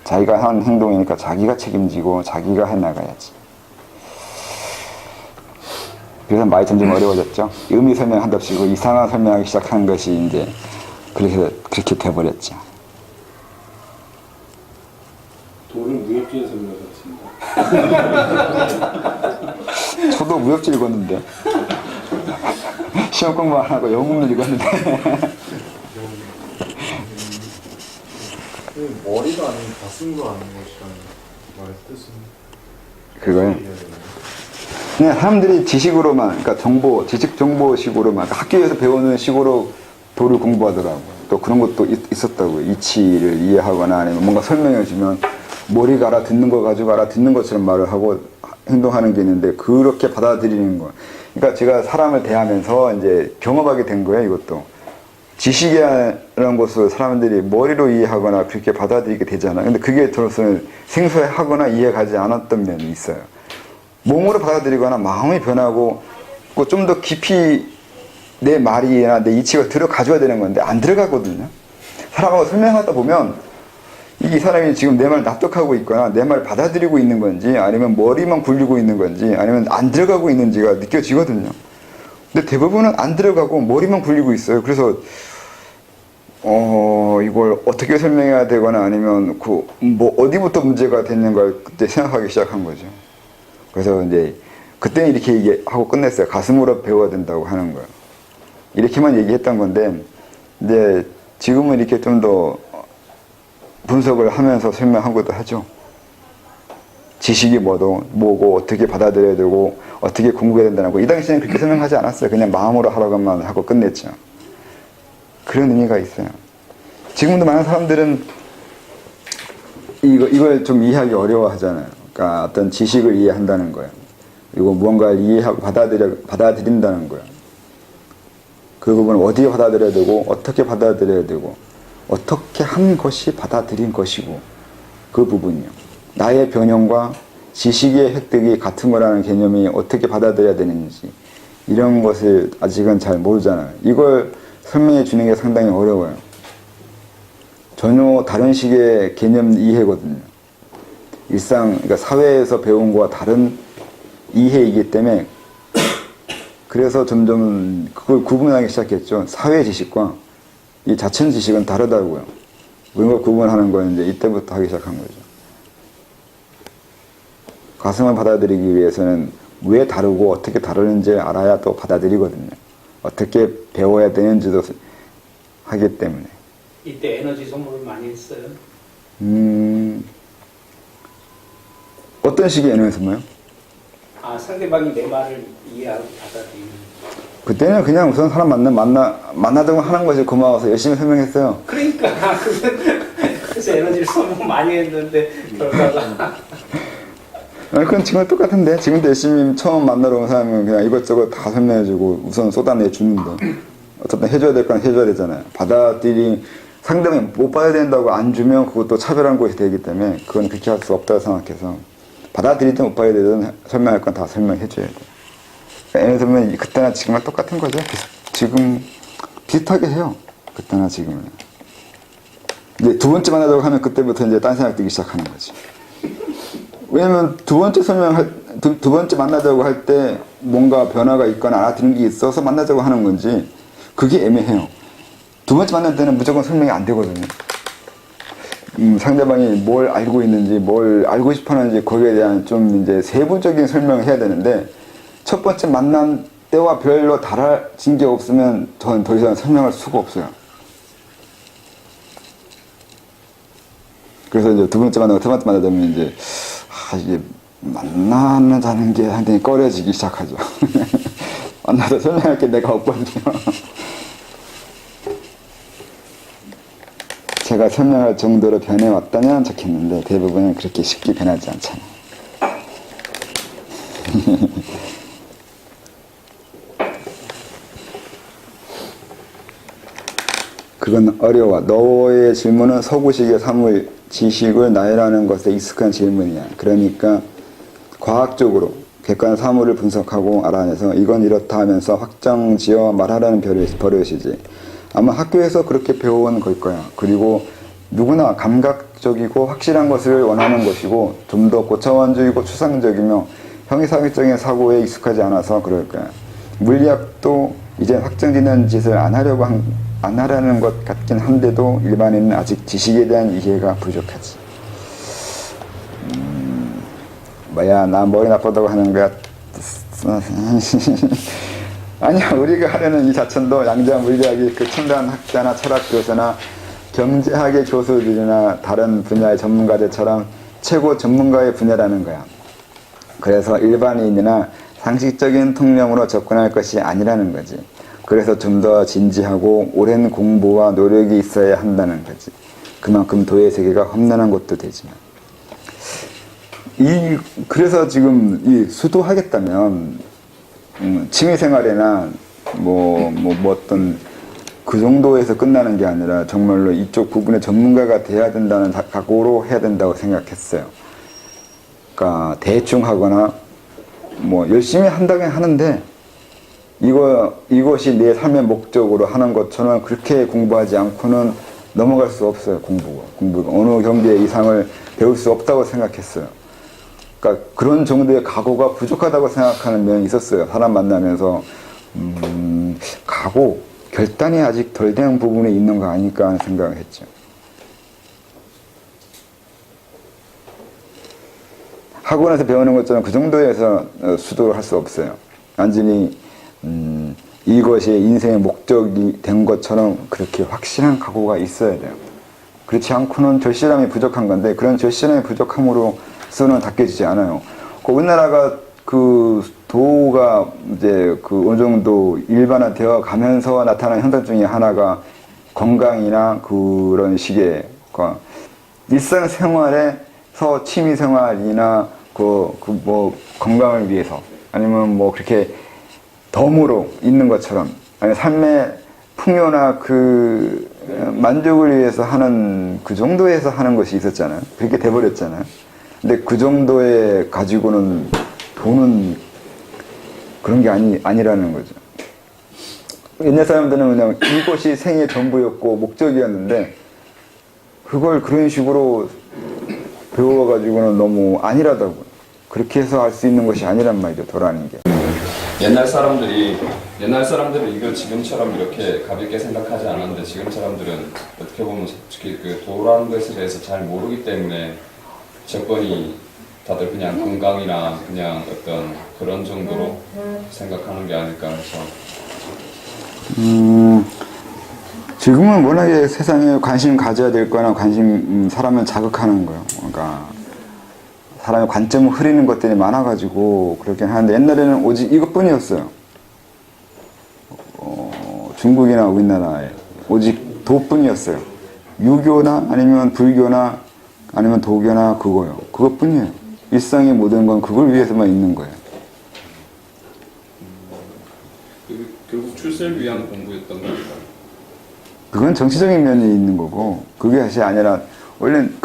자기가 하는 행동이니까 자기가 책임지고 자기가 해나가야지. 그래서 말이 점점 어려워졌죠. 의미 설명한답시고 이상한 설명하기 시작한 것이 이제 그렇게 돼버렸죠. 도를 무협지에 설명하셨습니다. 저도 무협지 읽었는데 시험 공부 안 하고 영문을 읽었는데 선생님 머리가 아닌 가슴으로 아는 것이라는 말의 뜻은 그거요. 어떻게 이해해야 되나요? 그냥 사람들이 지식으로만, 그러니까 지식 정보식으로만, 그러니까 학교에서 배우는 식으로 도를 공부하더라고요. 또 그런 것도 있었다고요. 이치를 이해하거나 아니면 뭔가 설명해주면 머리가 알아듣는 거 가지고 알아듣는 것처럼 말을 하고 행동하는 게 있는데 그렇게 받아들이는 거. 그러니까 제가 사람을 대하면서 이제 경험하게 된 거예요, 이것도. 지식이라는 것을 사람들이 머리로 이해하거나 그렇게 받아들이게 되잖아요. 근데 그게 저로서는 생소하거나 이해가지 않았던 면이 있어요. 몸으로 받아들이거나 마음이 변하고 좀 더 깊이 내 말이나 내 이치가 들어가줘야 되는 건데 안 들어가거든요. 사람하고 설명하다 보면 이 사람이 지금 내 말 납득하고 있거나 내 말 받아들이고 있는 건지 아니면 머리만 굴리고 있는 건지 아니면 안 들어가고 있는지가 느껴지거든요. 근데 대부분은 안 들어가고 머리만 굴리고 있어요. 그래서 이걸 어떻게 설명해야 되거나 아니면 뭐 어디부터 문제가 됐는가 그때 생각하기 시작한 거죠. 그래서 이제 그때는 이렇게 얘기하고 끝냈어요. 가슴으로 배워야 된다고 하는 거예요. 이렇게만 얘기했던 건데 이제 지금은 이렇게 좀 더 분석을 하면서 설명하고도 하죠. 지식이 뭐고 어떻게 받아들여야 되고 어떻게 공부해야 된다는 거. 이 당시에는 그렇게 설명하지 않았어요. 그냥 마음으로 하라고만 하고 끝냈죠. 그런 의미가 있어요. 지금도 많은 사람들은 이걸 좀 이해하기 어려워하잖아요. 그러니까 어떤 지식을 이해한다는 거예요. 그리고 무언가를 이해하고 받아들인다는 거예요. 그 부분을 어디에 받아들여야 되고 어떻게 받아들여야 되고 어떻게 한 것이 받아들인 것이고 그 부분이요. 나의 변형과 지식의 획득이 같은 거라는 개념이 어떻게 받아들여야 되는지 이런 것을 아직은 잘 모르잖아요. 이걸 설명해 주는 게 상당히 어려워요. 전혀 다른 식의 개념 이해거든요. 그러니까 사회에서 배운 거와 다른 이해이기 때문에 그래서 점점 그걸 구분하기 시작했죠. 사회 지식과 이 자천 지식은 다르다고요. 그런 걸 구분하는 건 이제 이때부터 하기 시작한 거죠. 가슴을 받아들이기 위해서는 왜 다르고 어떻게 다르는지 알아야 또 받아들이거든요. 어떻게 배워야 되는지도 하기 때문에. 이때 에너지 소모를 많이 했어요. 어떤 식의 에너지 소모요? 상대방이 내 말을 이해하고 받아들이는. 그때는 그냥 우선 사람 만나자고 하는 것이 고마워서 열심히 설명했어요. 그러니까 그래서 에너지를 소모 많이 했는데 결과가 그건 지금 똑같은데 지금도 열심히 처음 만나러 온 사람은 그냥 이것저것 다 설명해주고 우선 쏟아내주는데 어쨌든 해줘야 될 건 해줘야 되잖아요. 상대방이 못 받아야 된다고 안 주면 그것도 차별한 것이 되기 때문에 그건 그렇게 할 수 없다고 생각해서 받아들이든 못 받아들이든 설명할 건 다 설명해줘야 돼요. 예를 들면 그때나 지금은 똑같은 거죠. 지금 비슷하게 해요. 그때나 지금은. 이제 두 번째 만나자고 하면 그때부터 이제 딴 생각 들기 시작하는 거지. 왜냐면 두 번째 만나자고 할 때 뭔가 변화가 있거나 알아듣는 게 있어서 만나자고 하는 건지 그게 애매해요. 두 번째 만날 때는 무조건 설명이 안 되거든요. 상대방이 뭘 알고 있는지 뭘 알고 싶어 하는지 거기에 대한 좀 이제 세부적인 설명을 해야 되는데 첫 번째 만난 때와 별로 달라진 게 없으면 저는 더 이상 설명할 수가 없어요. 그래서 이제 두 번째 만나자면 이제 이게 만나자는 게 상당히 꺼려지기 시작하죠. 만나서 설명할 게 내가 없거든요. 제가 설명할 정도로 변해왔다면 좋겠는데 대부분은 그렇게 쉽게 변하지 않잖아요. 그건 어려워. 너의 질문은 서구식의 사물, 지식을 나열하는 것에 익숙한 질문이야. 그러니까 과학적으로 객관 사물을 분석하고 알아내서 이건 이렇다 하면서 확정 지어 말하라는 버릇이지. 아마 학교에서 그렇게 배워온 걸 거야. 그리고 누구나 감각적이고 확실한 것을 원하는 것이고 좀 더 고차원적이고 추상적이며 형이상학적인 사고에 익숙하지 않아서 그럴 거야. 물리학도 이제 확정짓는 짓을 안 하려는 것 같긴 한데도 일반인은 아직 지식에 대한 이해가 부족하지. 나 머리 나쁘다고 하는 거야. 아니야, 우리가 하려는 이 자천도 양자 물리학이 그 첨단 학자나 철학 교수나 경제학의 교수들이나 다른 분야의 전문가들처럼 최고 전문가의 분야라는 거야. 그래서 일반인이나 상식적인 통념으로 접근할 것이 아니라는 거지. 그래서 좀 더 진지하고 오랜 공부와 노력이 있어야 한다는 거지. 그만큼 도의 세계가 험난한 것도 되지만. 그래서 지금 이 수도하겠다면, 취미생활이나 뭐 어떤 그 정도에서 끝나는 게 아니라 정말로 이쪽 부분의 전문가가 돼야 된다는 각오로 해야 된다고 생각했어요. 그러니까 대충 하거나 뭐 열심히 한다긴 하는데 이것이 내 삶의 목적으로 하는 것처럼 그렇게 공부하지 않고는 넘어갈 수 없어요. 공부가 어느 경계 이상을 배울 수 없다고 생각했어요. 그러니까 그런 정도의 각오가 부족하다고 생각하는 면이 있었어요. 사람 만나면서 각오, 결단이 아직 덜 된 부분이 있는 거 아닐까 하는 생각을 했죠. 학원에서 배우는 것처럼 그 정도에서 수도를 할 수 없어요. 완전히 이것이 인생의 목적이 된 것처럼 그렇게 확실한 각오가 있어야 돼요. 그렇지 않고는 절실함이 부족한 건데 그런 절실함이 부족함으로서는 닦여지지 않아요. 우리나라가 그 도가 이제 그 어느 정도 일반화되어 가면서 나타나는 현상 중에 하나가 건강이나 그런 식의 일상생활에서 취미생활이나 뭐 건강을 위해서 아니면 뭐 그렇게 덤으로 있는 것처럼 아니 삶의 풍요나 그 만족을 위해서 하는 그 정도에서 하는 것이 있었잖아요. 그렇게 돼버렸잖아요. 근데 그 정도에 가지고는 돈은 그런 게 아니라는 거죠. 옛날 사람들은 그냥 이것이 생의 전부였고 목적이었는데 그걸 그런 식으로 배워가지고는 너무 아니라다고. 그렇게 해서 알 수 있는 것이 아니란 말이죠. 도라는 게. 옛날 사람들은 이걸 지금처럼 이렇게 가볍게 생각하지 않았는데 지금 사람들은 어떻게 보면 특히 그 도라는 것에 대해서 잘 모르기 때문에 접근이 다들 그냥 건강이나 그냥 어떤 그런 정도로 생각하는 게 아닐까 해서. 지금은 워낙에 세상에 관심 가져야 될 거나 사람을 자극하는 거예요. 그러니까 사람의 관점을 흐리는 것들이 많아가지고 그렇긴 하는데 옛날에는 오직 이것뿐이었어요. 중국이나 우리나라에 오직 도뿐이었어요. 유교나 아니면 불교나 아니면 도교나 그거요. 그것뿐이에요. 일상의 모든 건 그걸 위해서만 있는 거예요. 결국 출세를 위한 공부였던 거니까. 그건 정치적인 면이 있는 거고 그게 사실 아니라 원래는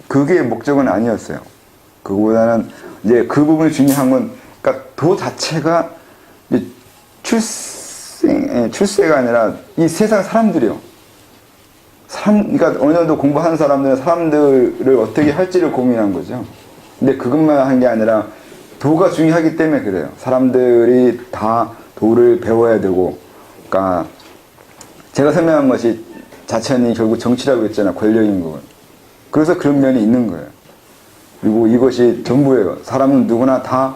그게 목적은 아니었어요. 그거보다는 이제 그 부분이 중요한 건 그러니까 도 자체가 출세가 아니라 이 세상 사람들이요. 그러니까 어느 정도 공부하는 사람들은 사람들을 어떻게 할지를 고민한 거죠. 근데 그것만 한 게 아니라 도가 중요하기 때문에 그래요. 사람들이 다 도를 배워야 되고, 그러니까 제가 설명한 것이 자천이 결국 정치라고 했잖아요. 권력인 건. 그래서 그런 면이 있는 거예요. 그리고 이것이 전부예요. 사람은 누구나 다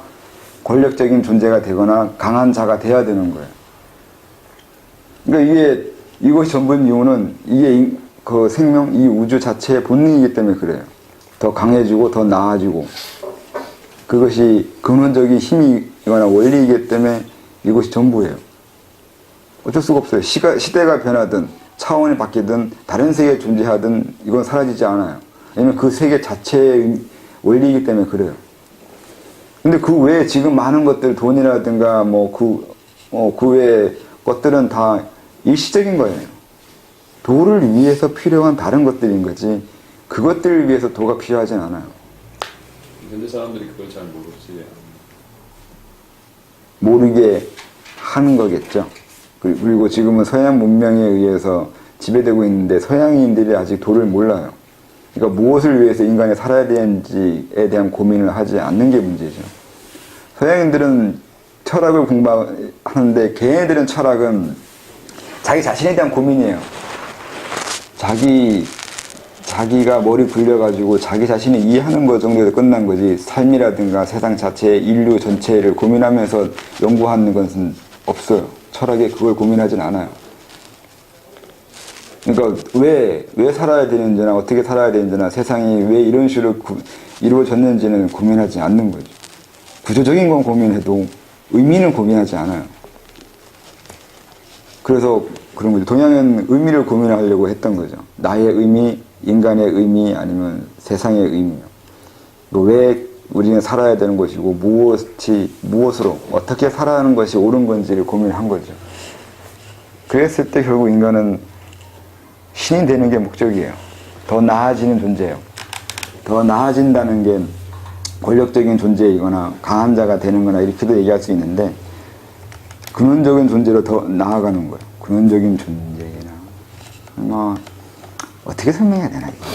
권력적인 존재가 되거나 강한 자가 돼야 되는 거예요. 그러니까 이것이 전부인 이유는 이게 그 생명, 이 우주 자체의 본능이기 때문에 그래요. 더 강해지고 더 나아지고 그것이 근원적인 힘이거나 원리이기 때문에 이것이 전부예요. 어쩔 수가 없어요. 시대가 변하든 차원이 바뀌든 다른 세계에 존재하든 이건 사라지지 않아요. 왜냐면 그 세계 자체의 원리이기 때문에 그래요. 근데 그 외에 지금 많은 것들, 돈이라든가 그 외의 것들은 다 일시적인 거예요. 도를 위해서 필요한 다른 것들인 거지 그것들을 위해서 도가 필요하진 않아요. 현대 사람들이 그걸 잘 모르지. 모르게 하는 거겠죠. 그리고 지금은 서양 문명에 의해서 지배되고 있는데 서양인들이 아직 도를 몰라요. 그러니까 무엇을 위해서 인간이 살아야 되는지에 대한 고민을 하지 않는 게 문제죠. 서양인들은 철학을 공부하는데 걔네들은 철학은 자기 자신에 대한 고민이에요. 자기가 머리 굴려가지고 자기 자신을 이해하는 것 정도에서 끝난 거지 삶이라든가 세상 자체, 인류 전체를 고민하면서 연구하는 것은 없어요. 철학에 그걸 고민하진 않아요. 그러니까 왜 살아야 되는지나 어떻게 살아야 되는지나 세상이 왜 이런 식으로 이루어졌는지는 고민하지 않는 거죠. 구조적인 건 고민해도 의미는 고민하지 않아요. 그래서 그런 거죠. 동양은 의미를 고민하려고 했던 거죠. 나의 의미, 인간의 의미, 아니면 세상의 의미요. 왜 우리는 살아야 되는 것이고 무엇으로 어떻게 살아야 하는 것이 옳은 건지를 고민한 거죠. 그랬을 때 결국 인간은 신이 되는 게 목적이에요. 더 나아지는 존재예요. 더 나아진다는 게 권력적인 존재이거나 강한 자가 되는 거나 이렇게도 얘기할 수 있는데 근원적인 존재로 더 나아가는 거예요. 근원적인 존재나 어떻게 설명해야 되나 이거.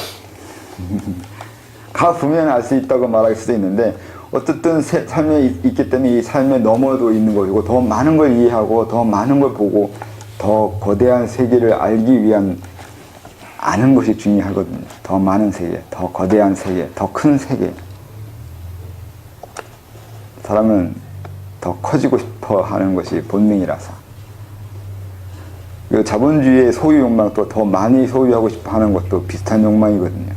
가보면 알 수 있다고 말할 수도 있는데 어쨌든 삶에 있기 때문에 이 삶에 넘어도 있는 것이고 더 많은 걸 이해하고 더 많은 걸 보고 더 거대한 세계를 알기 위한 아는 것이 중요하거든요. 더 많은 세계, 더 거대한 세계, 더 큰 세계. 사람은 더 커지고 싶어 하는 것이 본능이라서. 그리고 자본주의의 소유 욕망도 더 많이 소유하고 싶어 하는 것도 비슷한 욕망이거든요.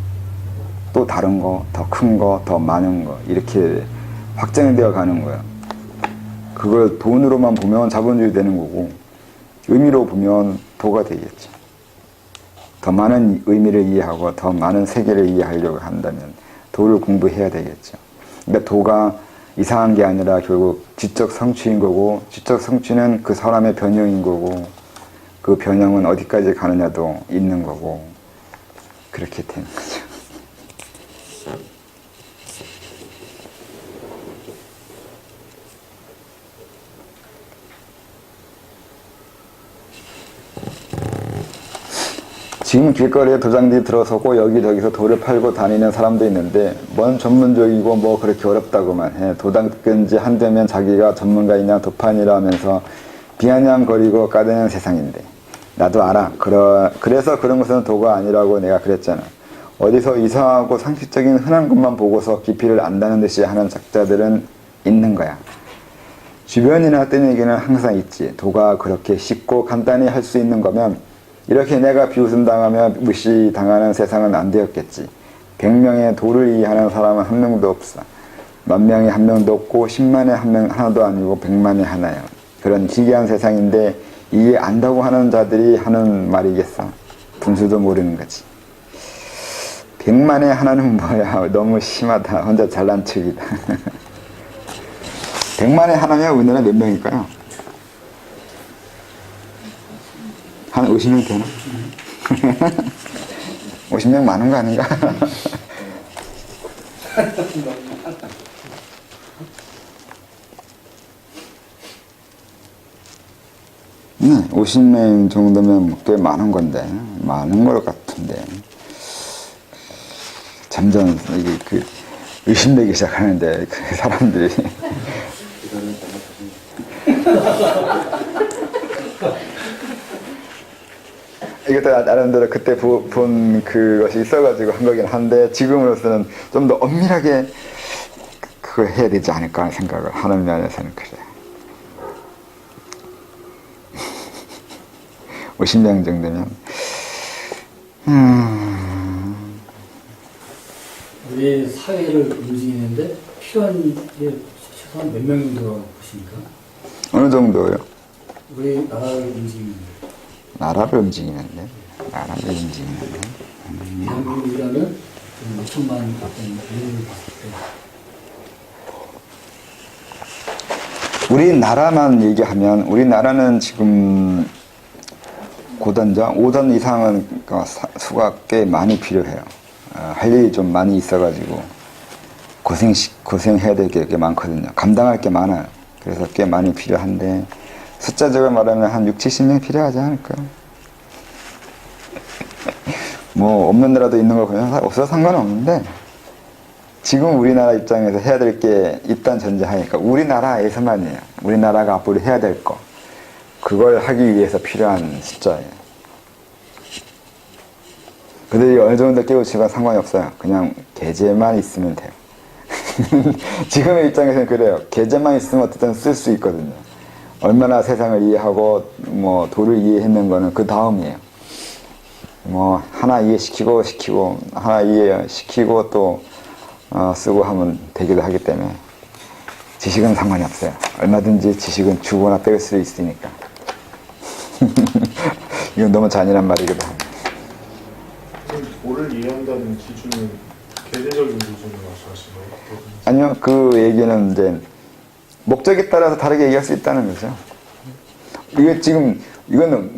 또 다른 거, 더 큰 거, 더 많은 거 이렇게 확장되어 가는 거예요. 그걸 돈으로만 보면 자본주의 되는 거고 의미로 보면 도가 되겠죠. 더 많은 의미를 이해하고 더 많은 세계를 이해하려고 한다면 도를 공부해야 되겠죠. 그러니까 도가 이상한 게 아니라 결국 지적 성취인 거고 지적 성취는 그 사람의 변형인 거고 그 변형은 어디까지 가느냐도 있는 거고 그렇게 되는 거죠. 지금 길거리에 도장지 들어서고 여기저기서 돌을 팔고 다니는 사람도 있는데 뭔 전문적이고 뭐 그렇게 어렵다고만 해. 도당근지 한 대면 자기가 전문가이냐 도판이라 하면서 비아냥거리고 까대는 세상인데 나도 알아. 그래서 그런 것은 도가 아니라고 내가 그랬잖아. 어디서 이상하고 상식적인 흔한 것만 보고서 깊이를 안다는 듯이 하는 작자들은 있는 거야. 주변이나 뜨내기는 항상 있지. 도가 그렇게 쉽고 간단히 할 수 있는 거면 이렇게 내가 비웃음당하며 무시당하는 세상은 안 되었겠지. 100명의 도를 이해하는 사람은 한 명도 없어. 10,000명에 한 명도 없고 10만에 한 명 하나도 아니고 100만에 하나요. 그런 기괴한 세상인데 이해 안다고 하는 자들이 하는 말이겠어. 분수도 모르는 거지. 100만에 하나는 뭐야. 너무 심하다. 혼자 잘난 척이다. 100만에 하나면 우리나라 몇 명일까요? 한 50명 되나? 50명 많은 거 아닌가? 네, 50명 정도면 꽤 많은 건데, 많은 것 같은데. 점점 이게 의심되기 시작하는데, 그 사람들이. 이것도 나름대로 그때 본 그것이 있어가지고 한 거긴 한데 지금으로서는 좀 더 엄밀하게 그걸 해야 되지 않을까 하는 생각을 하는 면에서는 그래요. 50명 정도면 우리 사회를 움직이는데 필요한 게 최소한 몇 명 정도라고 보십니까? 어느 정도요? 우리 나라를 움직이는데 나라를 움직이는데 대한민국이라면 5천만 어떤 인구를 봤을 때 우리나라만 얘기하면 우리나라는 지금 고단자 5단 이상은 수가 꽤 많이 필요해요. 할 일이 좀 많이 있어가지고 고생해야 될 게 꽤 많거든요. 감당할 게 많아요. 그래서 꽤 많이 필요한데 숫자적으로 말하면 한 6, 70명 필요하지 않을까요? 뭐 없는 나라도 있는 거 그냥 없어서 상관없는데 지금 우리나라 입장에서 해야 될 게 일단 전제하니까 우리나라에서만이에요. 우리나라가 앞으로 해야 될 거 그걸 하기 위해서 필요한 숫자예요. 근데 어느 정도 깨우치가 상관이 없어요. 그냥 계제만 있으면 돼요. 지금의 입장에서는 그래요. 계제만 있으면 어쨌든 쓸 수 있거든요. 얼마나 세상을 이해하고 뭐 도를 이해했는 거는 그 다음이에요. 뭐 하나 이해시키고 하나 이해시키고 또 쓰고 하면 되기도 하기 때문에 지식은 상관이 없어요. 얼마든지 지식은 주거나 뺄 수 있으니까. 이건 너무 잔인한 말이기도 합니다. 도를 이해한다는 기준은 계제적인 기준을 말씀하시는 거예요? 아니요, 그 얘기는 이제 목적에 따라서 다르게 얘기할 수 있다는 거죠. 이게 지금 이거는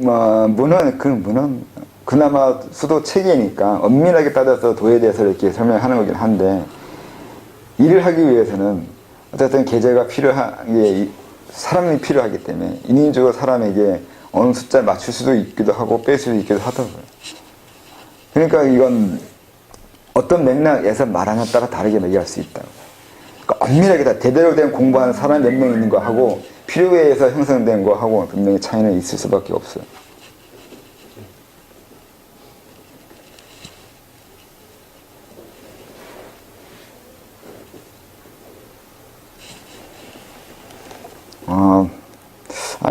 문헌 그나마 수도 체계니까 엄밀하게 따져서 도에 대해서 이렇게 설명하는 거긴 한데 일을 하기 위해서는 어쨌든 계제가 필요한 사람이 필요하기 때문에 인위적으로 사람에게 어느 숫자를 맞출 수도 있기도 하고 뺄 수도 있기도 하더라고요. 그러니까 이건 어떤 맥락에서 말하냐에 따라 다르게 얘기할 수 있다고. 그러니까 엄밀하게 다 대대로 된 공부하는 사람이 몇 명 있는 거하고 필요에 의해서 형성된 거하고 분명히 차이는 있을 수밖에 없어요.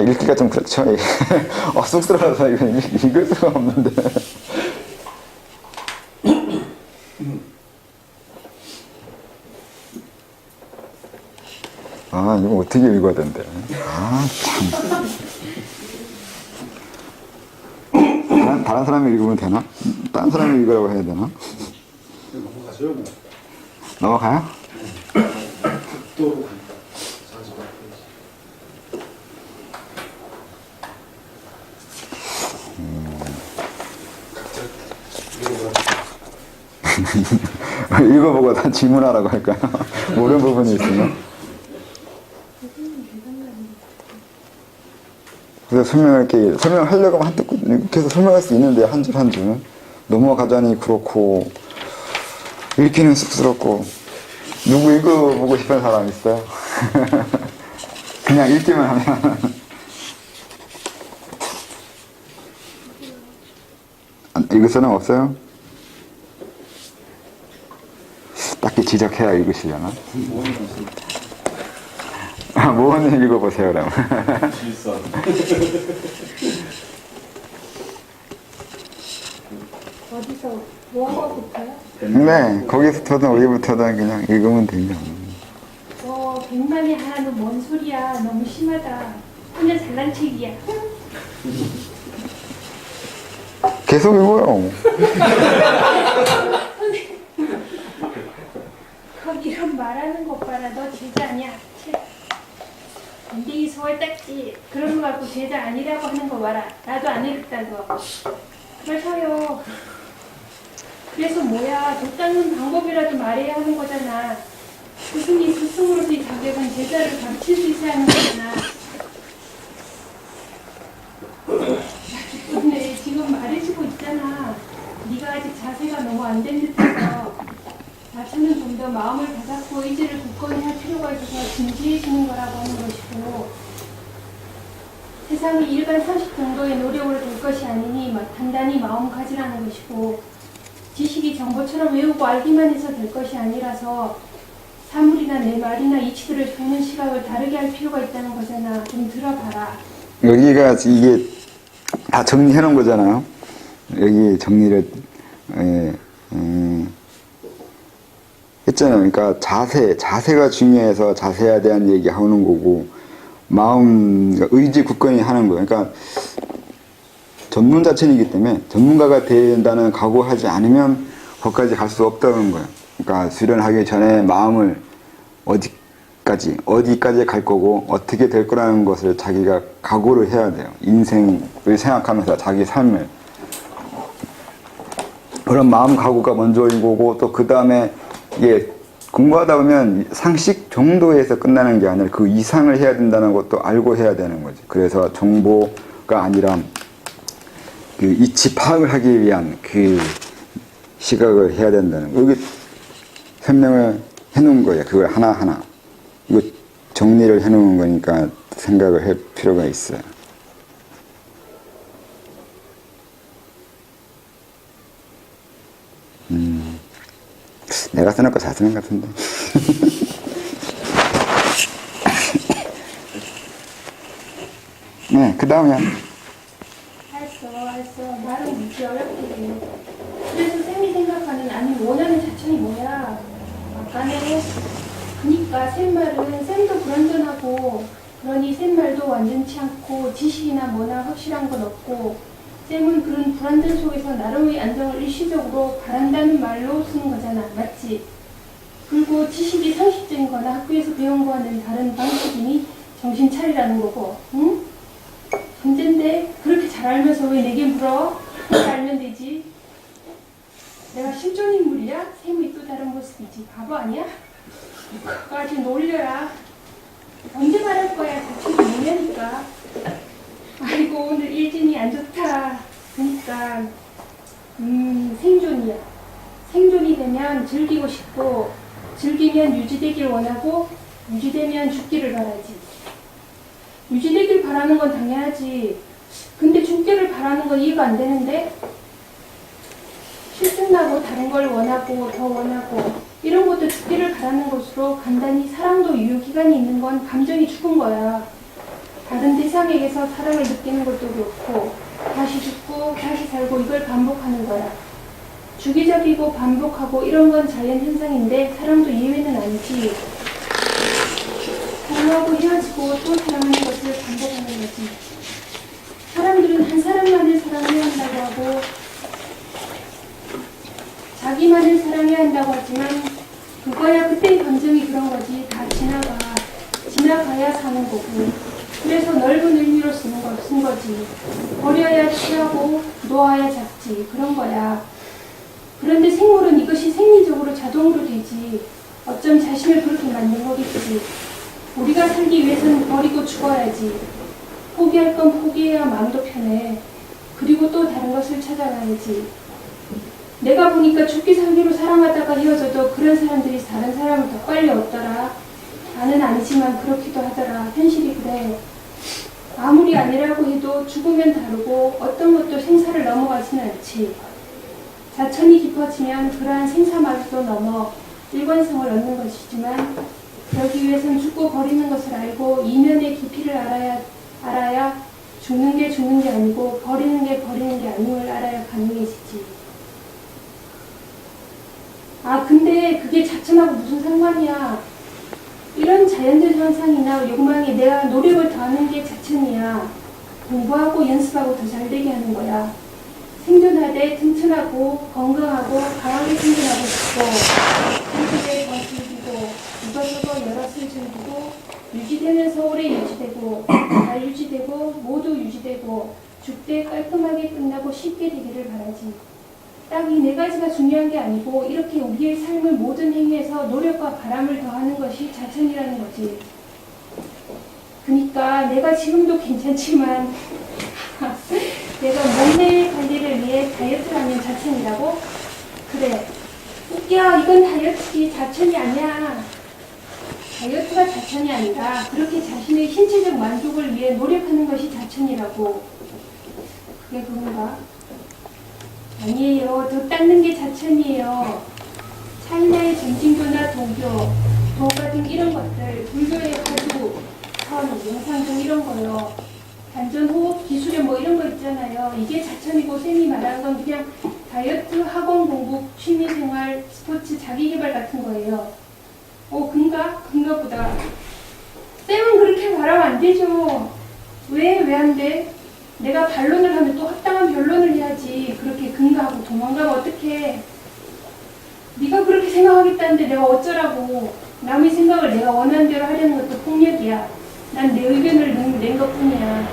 읽기가 좀 그렇죠. 쑥스러워서 이건 읽을 수가 없는데. 이거 어떻게 읽어야 된대. 참. 다른 사람이 읽으면 되나? 다른 사람이 읽으라고 해야 되나? 넘어가세요. 넘어가요? 또 읽어보고 다 질문하라고 할까요? 모르는 부분이 있으면. 그래서 설명하려고 하면 계속 설명할 수 있는데, 한 줄 한 줄. 넘어가자니 그렇고, 읽기는 쑥스럽고, 누구 읽어보고 싶은 사람 있어요? 그냥 읽기만 하면. 읽을 사람 없어요? 딱히 지적해야 읽으시려나? 모호는 읽어보세요, 그럼. 질선. 어디서 뭐하고부터요? 네, 거기서부터든 어디부터든 그냥 읽으면 되죠. 백만이 하나는 뭔 소리야. 너무 심하다. 혼자 잘난 척이야. 계속 읽어요. 거기랑 말하는 것 봐라. 너 제자 아니야. 근데 이 소월 딱지 그런 거 갖고 제자 아니라고 하는 거 봐라. 나도 안 읽었다고. 그래서요. 그래서 뭐야. 도 닦는 방법이라도 말해야 하는 거잖아. 스승이 스승으로서의 자격은 제자를 가르칠 수 있어야 하는 거잖아. 근데 지금 말해주고 있잖아. 네가 아직 자세가 너무 안 된 듯해서 자신은 좀 더 마음을 다잡고 의지를 굳건히 할 필요가 있어서 진지해지는 거라고 하는 것이고, 세상이 일반 상식 정도의 노력으로 될 것이 아니니 단단히 마음 가지라는 것이고, 지식이 정보처럼 외우고 알기만 해서 될 것이 아니라서 사물이나 내 말이나 이치들을 보는 시각을 다르게 할 필요가 있다는 거잖아. 좀 들어봐라. 여기가 이게 다 정리해 놓은 거잖아요. 여기 정리를 했잖아요. 그러니까 자세가 중요해서 자세에 대한 얘기 하는 거고, 마음, 의지 굳건히 하는 거예요. 그러니까 전문 자체이기 때문에 전문가가 된다는 각오하지 않으면 거기까지 갈 수 없다는 거예요. 그러니까 수련하기 전에 마음을 어디까지 갈 거고 어떻게 될 거라는 것을 자기가 각오를 해야 돼요. 인생을 생각하면서 자기 삶을. 그런 마음 각오가 먼저인 거고, 또 그 다음에 이게 공부하다 보면 상식 정도에서 끝나는 게 아니라 그 이상을 해야 된다는 것도 알고 해야 되는 거죠. 그래서 정보가 아니라 그 이치 파악을 하기 위한 그 시각을 해야 된다는 거. 여기 설명을 해놓은 거예요. 그걸 하나하나. 이거 정리를 해놓은 거니까 생각을 할 필요가 있어요. 내가 써놓고 잘 쓰는 것 같은데. 네, 그 다음이야. 알았어. 나름 묻기 어렵게. 그래서 쌤이 생각하는 아니 원하는 자천이 뭐야? 아까네. 그니까 쌤 말은 쌤도 불완전하고 그러니 쌤 말도 완전치 않고 지식이나 뭐나 확실한 건 없고 쌤은 그런 불완전 속에서 나름의 안정을 일시적으로 바란다는 말로 쓰는 거잖아. 맞지? 그리고 지식이 상식적인 거나 학교에서 배운 거와는 다른 방식이니 정신 차리라는 거고, 응? 문제인데 그렇게 잘 알면서 왜 내게 물어? 그렇게 알면 되지. 내가 실존 인물이야? 쌤의 또 다른 모습이지. 바보 아니야? 그거 아주 놀려라. 언제 말할 거야? 자취도 뭐냐니까. 아이고 오늘 일진이 안 좋다. 그러니까 생존이야. 생존이 되면 즐기고 싶고 즐기면 유지되길 원하고 유지되면 죽기를 바라지. 유지되길 바라는 건 당연하지. 근데 죽기를 바라는 건 이해가 안 되는데 실증나고 다른 걸 원하고 더 원하고 이런 것도 죽기를 바라는 것으로 간단히 사랑도 유효기간이 있는 건 감정이 죽은 거야. 다른 대상에게서 사랑을 느끼는 것도 그렇고 다시 죽고 다시 살고 이걸 반복하는 거야. 주기적이고 반복하고 이런 건 자연현상인데 사랑도 예외는 아니지. 사랑하고 헤어지고 또 사랑하는 것을 반복하는 거지. 사람들은 한 사람만을 사랑해야 한다고 하고 자기만을 사랑해야 한다고 하지만 그거야 그때의 감정이 그런 거지. 다 지나가야 사는 거고. 그래서 넓은 의미로 쓴 거지. 버려야 취하고 놓아야 잡지. 그런 거야. 그런데 생물은 이것이 생리적으로 자동으로 되지. 어쩜 자신을 그렇게 만든 거겠지. 우리가 살기 위해서는 버리고 죽어야지. 포기할 건 포기해야 마음도 편해. 그리고 또 다른 것을 찾아가야지. 내가 보니까 죽기 살기로 사랑하다가 헤어져도 그런 사람들이 다른 사람을 더 빨리 얻더라. 나는 아니지만 그렇기도 하더라. 현실이 그래. 아무리 아니라고 해도 죽으면 다르고 어떤 것도 생사를 넘어가지는 않지. 자천이 깊어지면 그러한 생사마저도 넘어 일관성을 얻는 것이지만 그러기 위해선 죽고 버리는 것을 알고 이면의 깊이를 알아야 죽는 게 죽는 게 아니고 버리는 게 버리는 게 아님을 알아야 가능해지지. 아 근데 그게 자천하고 무슨 상관이야. 이런 자연적 현상이나 욕망에 내가 노력을 더하는 게 자천이야. 공부하고 연습하고 더 잘되게 하는 거야. 생존하되 튼튼하고 건강하고 강하게 생존하고 싶고 생존에 더 즐기고 이것저것 여럿을 즐기고 유지되면서 오래 유지되고 잘 유지되고 모두 유지되고 죽되 깔끔하게 끝나고 쉽게 되기를 바라지. 딱 이 네 가지가 중요한 게 아니고 이렇게 우리의 삶을 모든 행위에서 노력과 바람을 더하는 것이 자천이라는 거지. 그러니까 내가 지금도 괜찮지만 내가 몸매 관리를 위해 다이어트를 하면 자천이라고? 그래. 웃겨. 이건 다이어트지 자천이 아니야. 다이어트가 자천이 아니라 그렇게 자신의 신체적 만족을 위해 노력하는 것이 자천이라고. 그게 그런가? 아니에요. 더 닦는 게 자천이에요. 차이나의 전진교나 도 같은 이런 것들, 불교의 화두, 선, 영상 등 이런 거요. 단전 호흡 기술에 뭐 이런 거 있잖아요. 이게 자천이고 쌤이 말하는 건 그냥 다이어트, 학원 공부, 취미생활, 스포츠, 자기개발 같은 거예요. 근가 보다. 쌤은 그렇게 말하면 안 되죠. 왜 안 돼? 내가 반론을 하면 또 합당한 변론을 해야지. 그렇게 근거하고 도망가면 어떡해. 네가 그렇게 생각하겠다는데 내가 어쩌라고. 남의 생각을 내가 원하는 대로 하려는 것도 폭력이야. 난 내 의견을 낸 것뿐이야.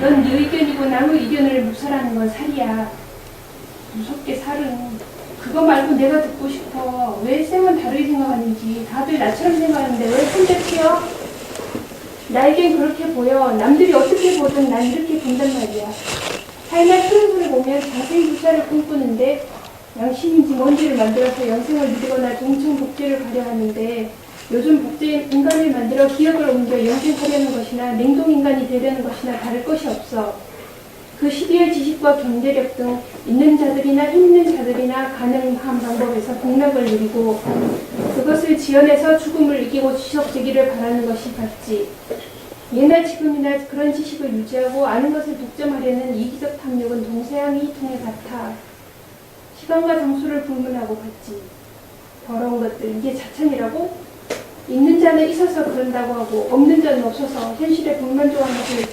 넌 네 의견이고 남의 의견을 묵살하는 건 살이야. 무섭게 살은. 그거 말고 내가 듣고 싶어. 왜 쌤은 다르게 생각하는지. 다들 나처럼 생각하는데 왜 혼자 튀어? 나에겐 그렇게 보여. 남들이 어떻게 보든 난 이렇게 본단 말이야. 삶의 흐름을 보면 자세히 부자를 꿈꾸는데 양심인지 뭔지를 만들어서 영생을 누리거나 동청 복제를 가려 하는데 요즘 복제인 인간을 만들어 기억을 옮겨 영생하려는 것이나 냉동인간이 되려는 것이나 다를 것이 없어. 그 시대의 지식과 경제력 등 있는 자들이나 힘 있는 자들이나 가능한 방법에서 복락을 누리고 그것을 지어내서 죽음을 이기고 지속되기를 바라는 것이 같지. 예나 지금이나 그런 지식을 유지하고 아는 것을 독점하려는 이기적 탐욕은 동서양이 통해 같아. 시간과 장소를 불문하고 같지. 더러운 것들, 이게 자천이라고? 있는 자는 있어서 그런다고 하고 없는 자는 없어서 현실에 불만족한 것을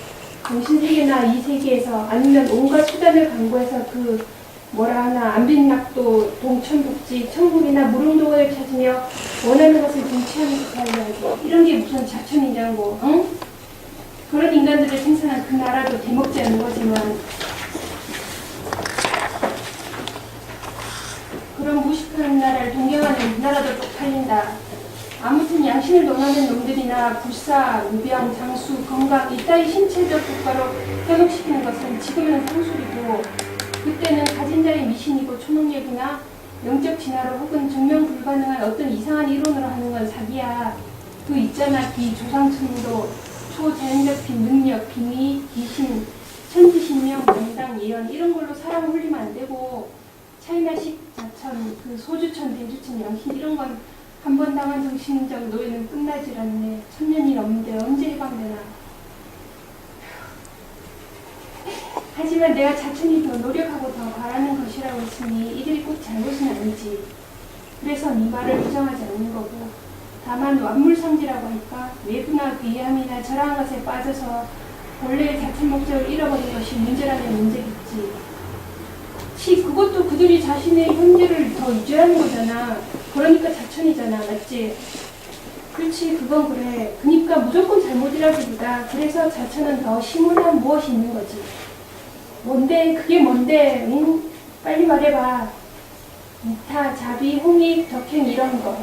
정신세계나 이 세계에서 아니면 온갖 수단을 강구해서 그 뭐라 하나 안빈낙도 동천북지 천국이나 무릉도원을 찾으며 원하는 것을 쟁취하는 것 살려야지. 이런 게 무슨 자천이냐고. 응? 그런 인간들을 생산한 그 나라도 대먹지 않는 거지만 그런 무식한 나라를 동경하는 이 나라도 쪽팔린다. 아무튼 양심을 논하는 놈들이나 불사, 무병, 장수, 건강 이따위 신체적 효과로 현혹시키는 것은 지금은 상술이고 그때는 가진 자의 미신이고 초능력이나 영적 진화로 혹은 증명 불가능한 어떤 이상한 이론으로 하는 건 사기야. 그 있잖아, 비조상천으로 초자연적 능력, 비미, 귀신, 천지신명, 명당, 예언 이런 걸로 사람 홀리면 안 되고 차이나식 자천, 그 소주천, 대주천, 양신 이런 건 한 번 당한 정신적 노예는 끝나질 않네. 1000년이 넘는데 언제 해방되나. 하지만 내가 자천이 더 노력하고 더 바라는 것이라고 했으니 이들이 꼭 잘못은 아니지. 그래서 네 말을 부정하지 않는 거고 다만 완물상지라고 할까? 외부나 비함이나 저러한 것에 빠져서 본래의 자천 목적을 잃어버린 것이 문제라면 문제겠지. 그것도 그들이 자신의 현재를 더 유지하는 거잖아. 그러니까 자천이잖아. 맞지? 그렇지, 그건 그래. 그러니까 무조건 잘못이라기보다 그래서 자천은 더 심오한 무엇이 있는 거지. 뭔데? 그게 뭔데? 응? 빨리 말해봐. 이타, 자비, 홍익, 덕행 이런 거.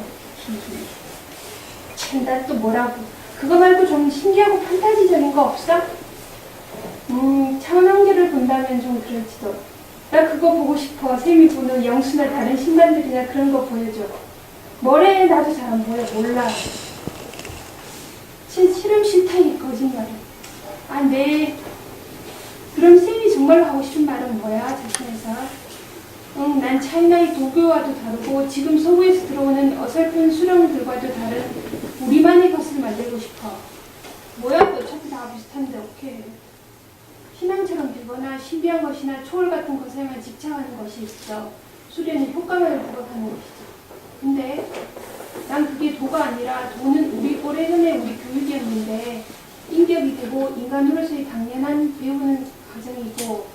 참, 난 또 뭐라고. 그거 말고 좀 신기하고 판타지적인 거 없어? 차원한계를 본다면 좀 그럴지도. 나 그거 보고 싶어. 샘이 보는 영수나 다른 신반들이나 그런 거 보여줘. 뭐래? 나도 잘 안 보여. 몰라. 싫음 싫다 이 거짓말이. 아, 네. 그럼 샘이 정말로 하고 싶은 말은 뭐야? 자신에서. 난 차이나의 도교와도 다르고 지금 서구에서 들어오는 어설픈 수령들과도 다른 우리만의 것을 만들고 싶어. 뭐야? 어차피 다 비슷한데 오케이. 신앙처럼 되거나 신비한 것이나 초월 같은 것에만 집착하는 것이 있어. 수련은 효과만을 부각하는 것이지. 근데 난 그게 도가 아니라 도는 오래전에 우리 교육이었는데 인격이 되고 인간으로서의 당연한 배우는 과정이고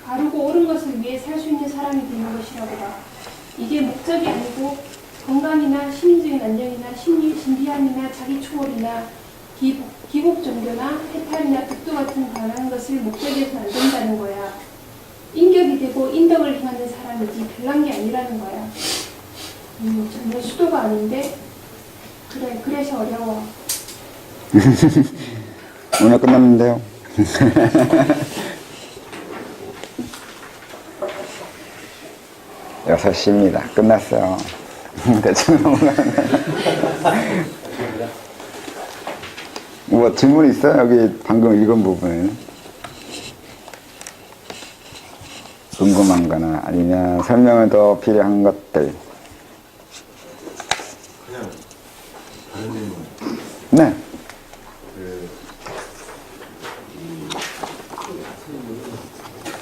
바르고 옳은 것을 위해 살 수 있는 사람이 되는 것이라고 봐. 이게 목적이 아니고 건강이나 심리적인 안정이나 신비함이나 자기 초월이나 기복 종교나 해탈이나 득도 같은 관한 것을 목적에서 안 된다는 거야. 인격이 되고 인덕을 행하는 사람이지 별난 게 아니라는 거야. 정말 수도가 아닌데? 그래, 그래서 어려워. 오늘 끝났는데요. 6시입니다. 끝났어요. 대충 넘어가네. 뭐 질문 있어요? 여기 방금 읽은 부분에 궁금한 거나 아니면 설명을 더 필요한 것들. 그냥 다른 질문. 네.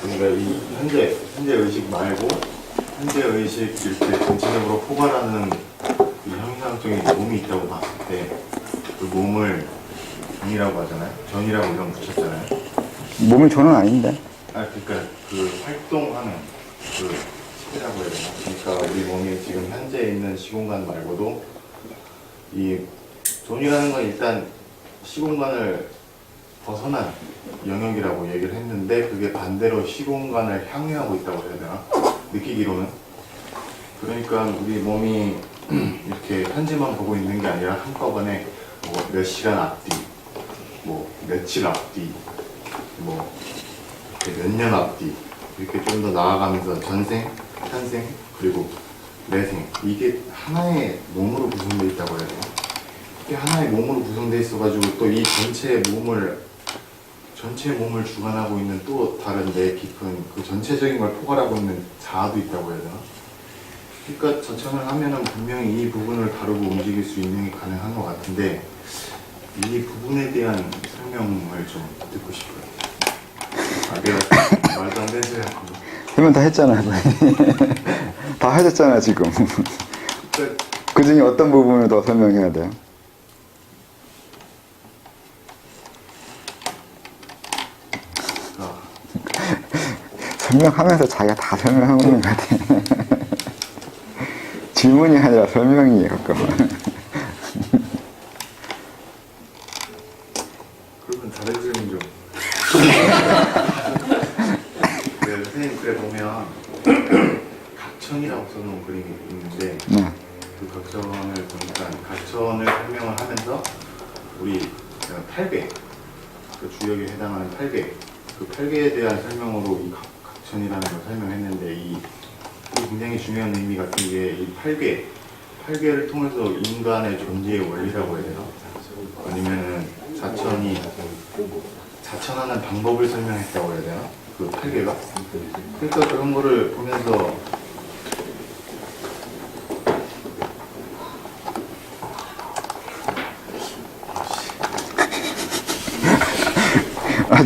그러니까 이 현재 의식 말고 현재 의식 이렇게 전체적으로 포괄하는 이 형상적인 몸이 있다고 봤을 때 그 몸을 전이라고 하잖아요. 전이라고 이름 붙였잖아요. 몸이 저는 아닌데. 그러니까 그 활동하는 그 시대라고 해야 되나? 그러니까 우리 몸이 지금 현재 있는 시공간 말고도 이 존이라는 건 일단 시공간을 벗어난 영역이라고 얘기를 했는데 그게 반대로 시공간을 향유하고 있다고 해야 되나? 느끼기로는. 그러니까 우리 몸이 이렇게 현재만 보고 있는 게 아니라 한꺼번에 뭐 몇 시간 앞뒤, 뭐 며칠 앞뒤, 뭐 몇 년 앞뒤 이렇게 좀 더 나아가면서 전생, 현생, 그리고 내생 이게 하나의 몸으로 구성되어 있다고 해야 되나? 이게 하나의 몸으로 구성되어 있어가지고 또 이 전체 몸을 주관하고 있는 또 다른 내 깊은 그 전체적인 걸 포괄하고 있는 자아도 있다고 해야 되나? 그러니까 저천을 하면은 분명히 이 부분을 다루고 움직일 수 있는 게 가능한 것 같은데 이 부분에 대한 설명 설명을 좀 듣고 싶어요. 내가 말도 안 되는 소리 하고. 설명 다 했잖아요. 다 하셨잖아요, 지금. 그 중에 어떤 부분을 더 설명해야 돼요? 설명하면서 자기가 다 설명하고 있는 것 같아. 질문이 아니라 설명이 가끔은. 그러면 다른 질문 좀. 네, 선생님 글에 보면 각천이라고 써놓은 그림이 있는데 네. 그 각천을 보니까 각천을 설명을 하면서 우리 8개, 그 주역에 해당하는 8개, 그 8개에 대한 설명으로 이 각천이라는 걸 설명했는데 이 굉장히 중요한 의미 같은 게 이 8개를 통해서 인간의 존재의 원리라고 해야 되나? 아니면은 자천하는 방법을 설명했다고 해야 되나? 그 8개가? 그러니까 그런 거를 보면서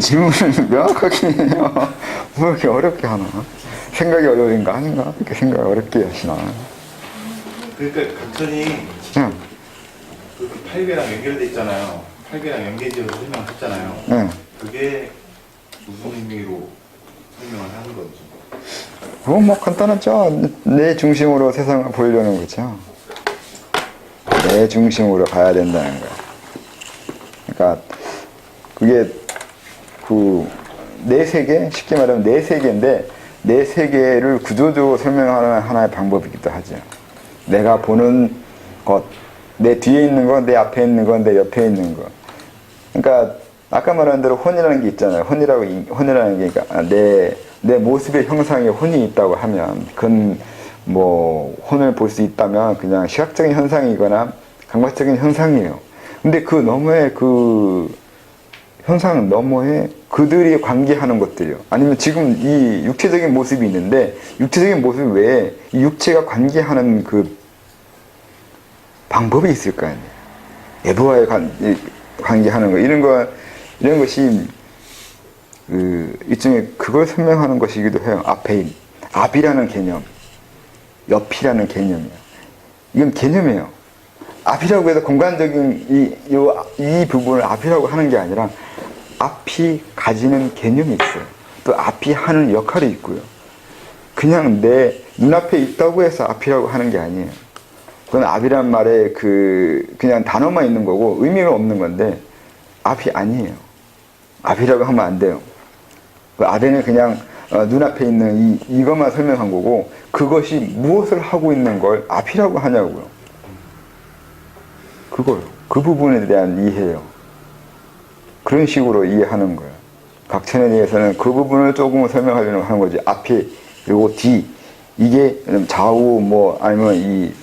질문을 명확하게 해요. 뭐 이렇게 어렵게 하나? 생각이 어려운 거 아닌가? 이렇게 생각을 어렵게 하시나? 그러니까 각천이 응. 그 8개랑 연결돼 있잖아요. 8개랑 연계지어서 설명했잖아요. 네. 그게 무슨 의미로 설명을 하는 건지. 그건 뭐 간단하죠. 내 중심으로 세상을 보려는 거죠. 내 중심으로 가야 된다는 거야. 그러니까 그게 내 세계, 쉽게 말하면 내 세계인데 내 세계를 구조적으로 설명하는 하나의 방법이기도 하죠. 내가 보는 것, 내 뒤에 있는 것, 내 앞에 있는 것, 내 옆에 있는 것. 그러니까 아까 말한 대로 혼이라는 게 있잖아요. 혼이라는 게 그러니까 내 모습의 형상에 혼이 있다고 하면 그건 뭐 혼을 볼 수 있다면 그냥 시각적인 현상이거나 감각적인 현상이에요. 근데 그 너머에 그 현상 너머에 그들이 관계하는 것들이요. 아니면 지금 이 육체적인 모습이 있는데 육체적인 모습 외에 이 육체가 관계하는 그 방법이 있을 거 아니에요. 외부와의 관계하는 거 이런 것이 일종의 그걸 설명하는 것이기도 해요. 앞이라는 개념, 옆이라는 개념이에요. 이건 개념이에요. 앞이라고 해서 공간적인 이 부분을 앞이라고 하는 게 아니라 앞이 가지는 개념이 있어요. 또 앞이 하는 역할이 있고요. 그냥 내 눈앞에 있다고 해서 앞이라고 하는 게 아니에요. 그건 앞이란 말에 그냥 단어만 있는 거고 의미가 없는 건데 앞이 아니에요. 앞이라고 하면 안 돼요. 그 앞에는 그냥 눈앞에 있는 이것만 설명한 거고 그것이 무엇을 하고 있는 걸 앞이라고 하냐고요. 그거요. 그 부분에 대한 이해예요. 그런 식으로 이해하는 거예요. 각천에 대해서는 그 부분을 조금 설명하려고 하는 거지. 앞이 그리고 뒤 이게 좌우 뭐 아니면 이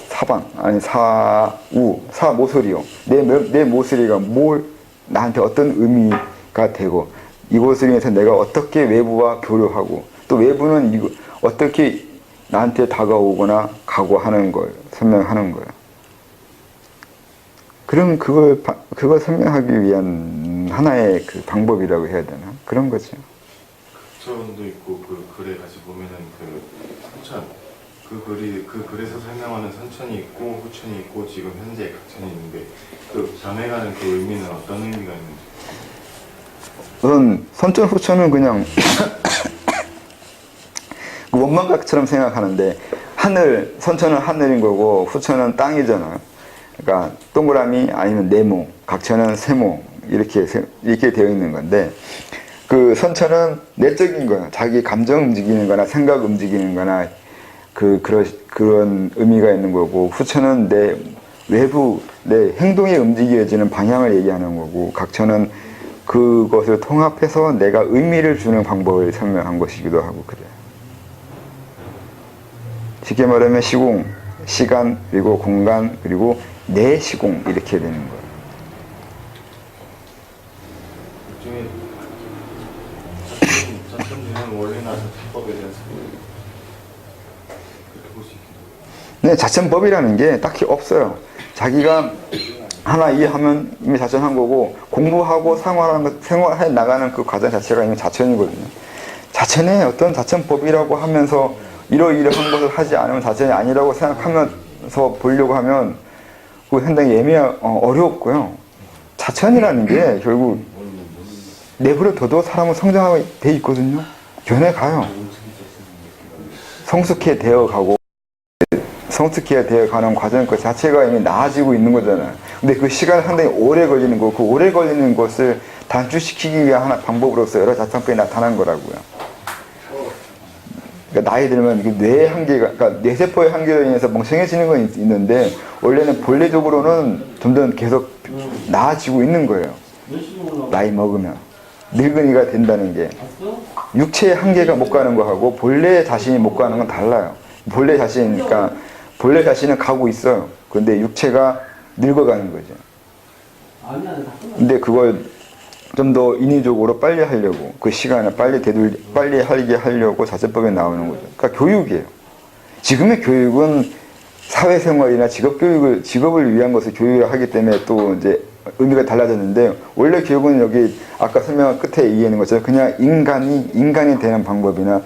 사방 아니 사우 사모서리요. 내 모서리가 뭘 나한테 어떤 의미가 되고 이것을 위해서 내가 어떻게 외부와 교류하고 또 외부는 어떻게 나한테 다가오거나 가고 하는 걸 설명하는 거예요. 그럼 그걸 설명하기 위한 하나의 그 방법이라고 해야 되나? 그런 거죠. 각천도 있고 그 글에 같이 보면은 그 선천 그 글에서 설명하는 선천이 있고 후천이 있고 지금 현재 각천이 있는데 그 변해가는 그 의미는 어떤 의미가 있는지. 우선 선천 후천은 그냥 그 원망각처럼 생각하는데 선천은 하늘인 거고 후천은 땅이잖아요. 그러니까 동그라미 아니면 네모, 각천은 세모 이렇게 되어 있는 건데 그 선천은 내적인 거예요. 자기 감정 움직이는 거나 생각 움직이는 거나 그런 의미가 있는 거고 후천은 내 외부 내 행동이 움직여지는 방향을 얘기하는 거고 각천은 그것을 통합해서 내가 의미를 주는 방법을 설명한 것이기도 하고 그래요. 쉽게 말하면 시공, 시간 그리고 공간 그리고 내 시공 이렇게 되는 거예요. 일종의 자천주는 원리나 자천법에 대한 그렇게 볼 수 있겠네요. 근데 자천법이라는 게 딱히 없어요. 자기가 하나 이해하면 이미 자천한 거고, 공부하고 생활해 나가는 그 과정 자체가 이미 자천이거든요. 자천의 어떤 자천법이라고 하면서 이러이러한 것을 하지 않으면 자천이 아니라고 생각하면서 보려고 하면 그거 상당히 어렵고요. 자천이라는 게 결국 내버려 둬도 사람은 성장하게 돼 있거든요. 변해가요. 성숙해 되어가고, 성숙해 되어가는 과정 그 자체가 이미 나아지고 있는 거잖아요. 근데 그 시간이 상당히 오래 걸리는 거, 그 오래 걸리는 것을 단축시키기 위한 하나 방법으로서 여러 자천법이 나타난 거라고요. 그러니까 나이 들면 이게 뇌의 한계가, 그러니까 뇌세포의 한계로 인해서 멍청해지는 건 있는데, 원래는 본래적으로는 점점 계속 나아지고 있는 거예요. 나이 먹으면. 늙은이가 된다는 게. 육체의 한계가 못 가는 거하고 본래 자신이 못 가는 건 달라요. 본래 자신이니까, 본래 자신은 가고 있어요. 근데 육체가 늙어가는 거죠. 근데 그걸 좀 더 인위적으로 빨리 하려고, 그 시간을 빨리 하게 하려고 자천법에 나오는 거죠. 그러니까 교육이에요. 지금의 교육은 사회생활이나 직업을 위한 것을 교육을 하기 때문에 또 이제 의미가 달라졌는데, 원래 교육은 여기 아까 설명한 끝에 이해하는 것처럼 그냥 인간이 되는 방법이나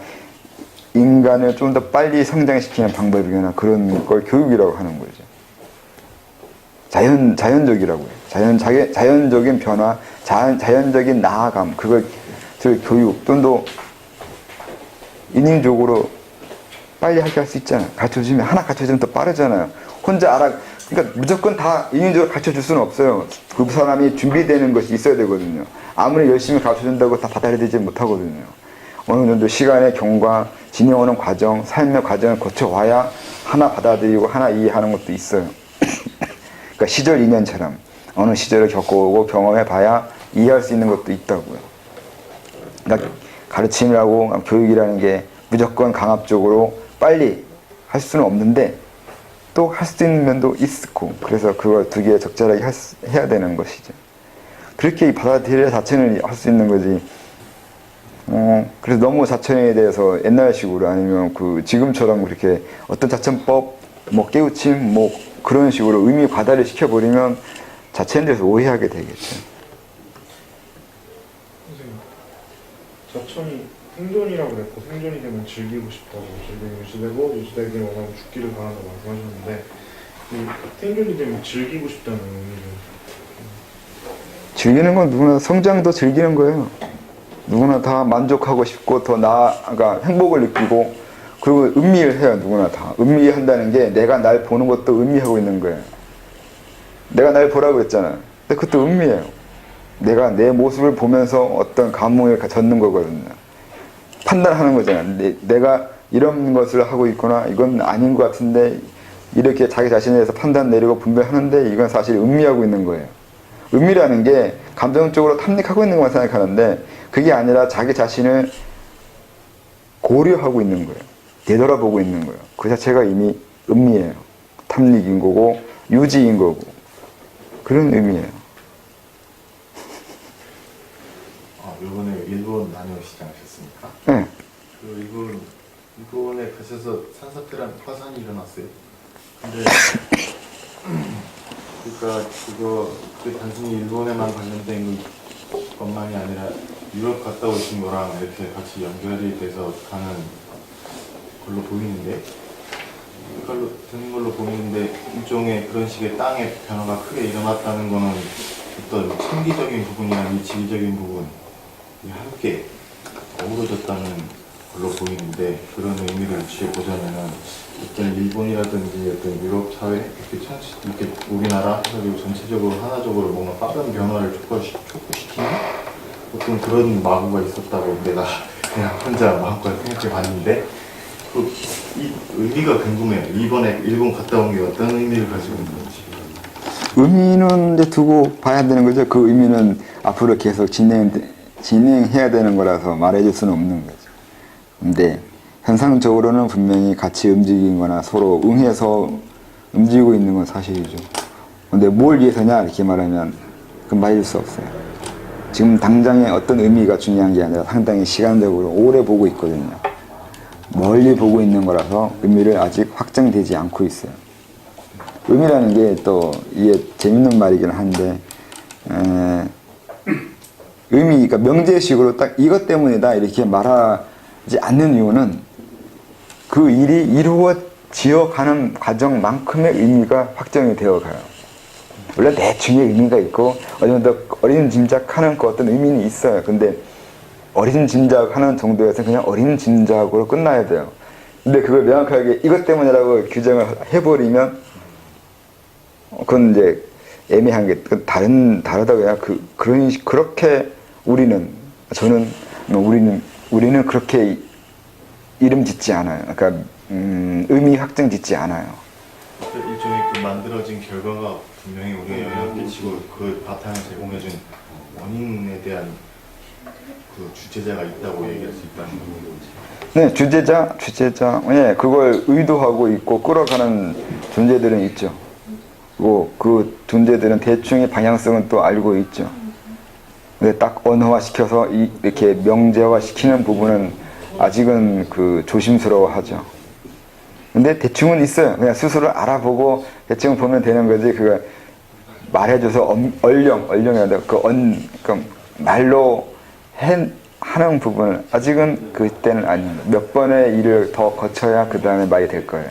인간을 좀 더 빨리 성장시키는 방법이거나 그런 걸 교육이라고 하는 거죠. 자연적이라고요. 자연적인 변화, 자연적인 나아감, 그걸 교육, 좀 더 인위적으로 빨리 하게 할 수 있잖아요. 가르쳐주면, 하나 가르쳐주면 더 빠르잖아요. 혼자 그러니까 무조건 다 인위적으로 가르쳐줄 수는 없어요. 그 사람이 준비되는 것이 있어야 되거든요. 아무리 열심히 가르쳐준다고 다 받아들이지 못하거든요. 어느 정도 시간의 경과, 지내오는 과정, 삶의 과정을 거쳐와야 하나 받아들이고 하나 이해하는 것도 있어요. 그러니까 시절 인연처럼 어느 시절을 겪어오고 경험해봐야 이해할 수 있는 것도 있다고요. 그러니까 가르침이라고, 교육이라는 게 무조건 강압적으로 빨리 할 수는 없는데 또 할 수 있는 면도 있고, 그래서 그걸 두 개 적절하게 해야 되는 것이죠. 그렇게 받아들여야 자천을 할 수 있는 거지. 그래서 너무 자천에 대해서 옛날식으로 아니면 지금처럼 그렇게 어떤 자천법, 깨우침, 그런 식으로 의미 과다를 시켜버리면 자천에 대해서 오해하게 되겠죠. 선생님, 자천이 생존이라고 그랬고, 생존이 되면 즐기고 싶다고, 즐기면 유지되고, 유지되게 원하면 죽기를 바란다고 말씀하셨는데, 이 생존이 되면 즐기고 싶다는 의미를. 즐기는 건 누구나, 성장도 즐기는 거예요. 누구나 다 만족하고 싶고 더 나아가 행복을 느끼고, 그리고 음미해요. 누구나 다 음미한다는 게 내가 날 보는 것도 음미하고 있는 거예요. 내가 날 보라고 했잖아. 근데 그것도 음미해요. 내가 내 모습을 보면서 어떤 감흥을 젓는 거거든요. 판단하는 거잖아요. 내가 이런 것을 하고 있구나, 이건 아닌 것 같은데, 이렇게 자기 자신에 대해서 판단 내리고 분별하는데 이건 사실 음미하고 있는 거예요. 음미라는 게 감정적으로 탐닉하고 있는 것만 생각하는데, 그게 아니라 자기 자신을 고려하고 있는 거예요. 되돌아보고 있는 거예요. 그 자체가 이미 음미예요. 탐닉인 거고 유지인 거고, 그런 의미예요. 이번에 일본 다녀오시지 않으셨습니까? 네. 일본에 가셔서 산사태랑 화산이 일어났어요. 근데 그러니까 그 단순히 일본에만 관련된 것만이 아니라 유럽 갔다 오신 거랑 이렇게 같이 연결이 돼서 가는 걸로 보이는데, 그걸로 되는 걸로 보이는데, 일종의 그런 식의 땅의 변화가 크게 일어났다는 거는 어떤 창기적인 부분이나 미치기적인 부분이 함께 어우러졌다는 걸로 보이는데, 그런 의미를 취해보자면은 어떤 일본이라든지 어떤 유럽 사회, 이렇게 우리나라 그리고 전체적으로 하나적으로 뭔가 빠른 변화를 촉구시키는 어떤 그런 마구가 있었다고 내가 그냥 혼자 마음껏 생각해 봤는데, 이 의미가 궁금해요. 이번에 일본 갔다 온 게 어떤 의미를 가지고 있는지. 의미는 이제 두고 봐야 되는 거죠. 그 의미는 앞으로 계속 진행해야 되는 거라서 말해줄 수는 없는 거죠. 근데 현상적으로는 분명히 같이 움직인 거나 서로 응해서 움직이고 있는 건 사실이죠. 근데 뭘 위해서냐 이렇게 말하면 그건 말해줄 수 없어요. 지금 당장의 어떤 의미가 중요한 게 아니라 상당히 시간적으로 오래 보고 있거든요. 멀리 보고 있는 거라서 의미를 아직 확정되지 않고 있어요. 의미라는 게 또 이게 재밌는 말이긴 한데 의미, 그러니까 명제식으로 딱 이것 때문이다 이렇게 말하지 않는 이유는 그 일이 이루어지어 가는 과정만큼의 의미가 확정이 되어 가요. 원래 대충의 의미가 있고 어느 정도 어림짐작하는 그 어떤 의미는 있어요. 근데 어림짐작하는 정도에서 그냥 어림짐작으로 끝나야 돼요. 근데 그걸 명확하게 이것 때문이라고 규정을 해버리면 그건 이제 애매한 게 다르다고 해야 그렇게 우리는 그렇게 이름 짓지 않아요. 그러니까 의미 확정 짓지 않아요. 일종의 그 만들어진 결과가 분명히 우리에 영향을 끼치고 그 바탕을 제공해준 원인에 대한 그 주체자가 있다고 얘기할 수 있다는 거죠. 네, 주제자, 예, 그걸 의도하고 있고 끌어가는 존재들은 있죠. 그 존재들은 대충의 방향성은 또 알고 있죠. 근데 딱 언어화시켜서 이렇게 명제화시키는 부분은 아직은 그 조심스러워하죠. 근데 대충은 있어요. 그냥 스스로 알아보고 대충 보면 되는 거지. 그거 말해줘서 얼령이라 그 말로 하는 부분은 아직은 그때는 아닙니다. 몇 번의 일을 더 거쳐야 그 다음에 말이 될 거예요.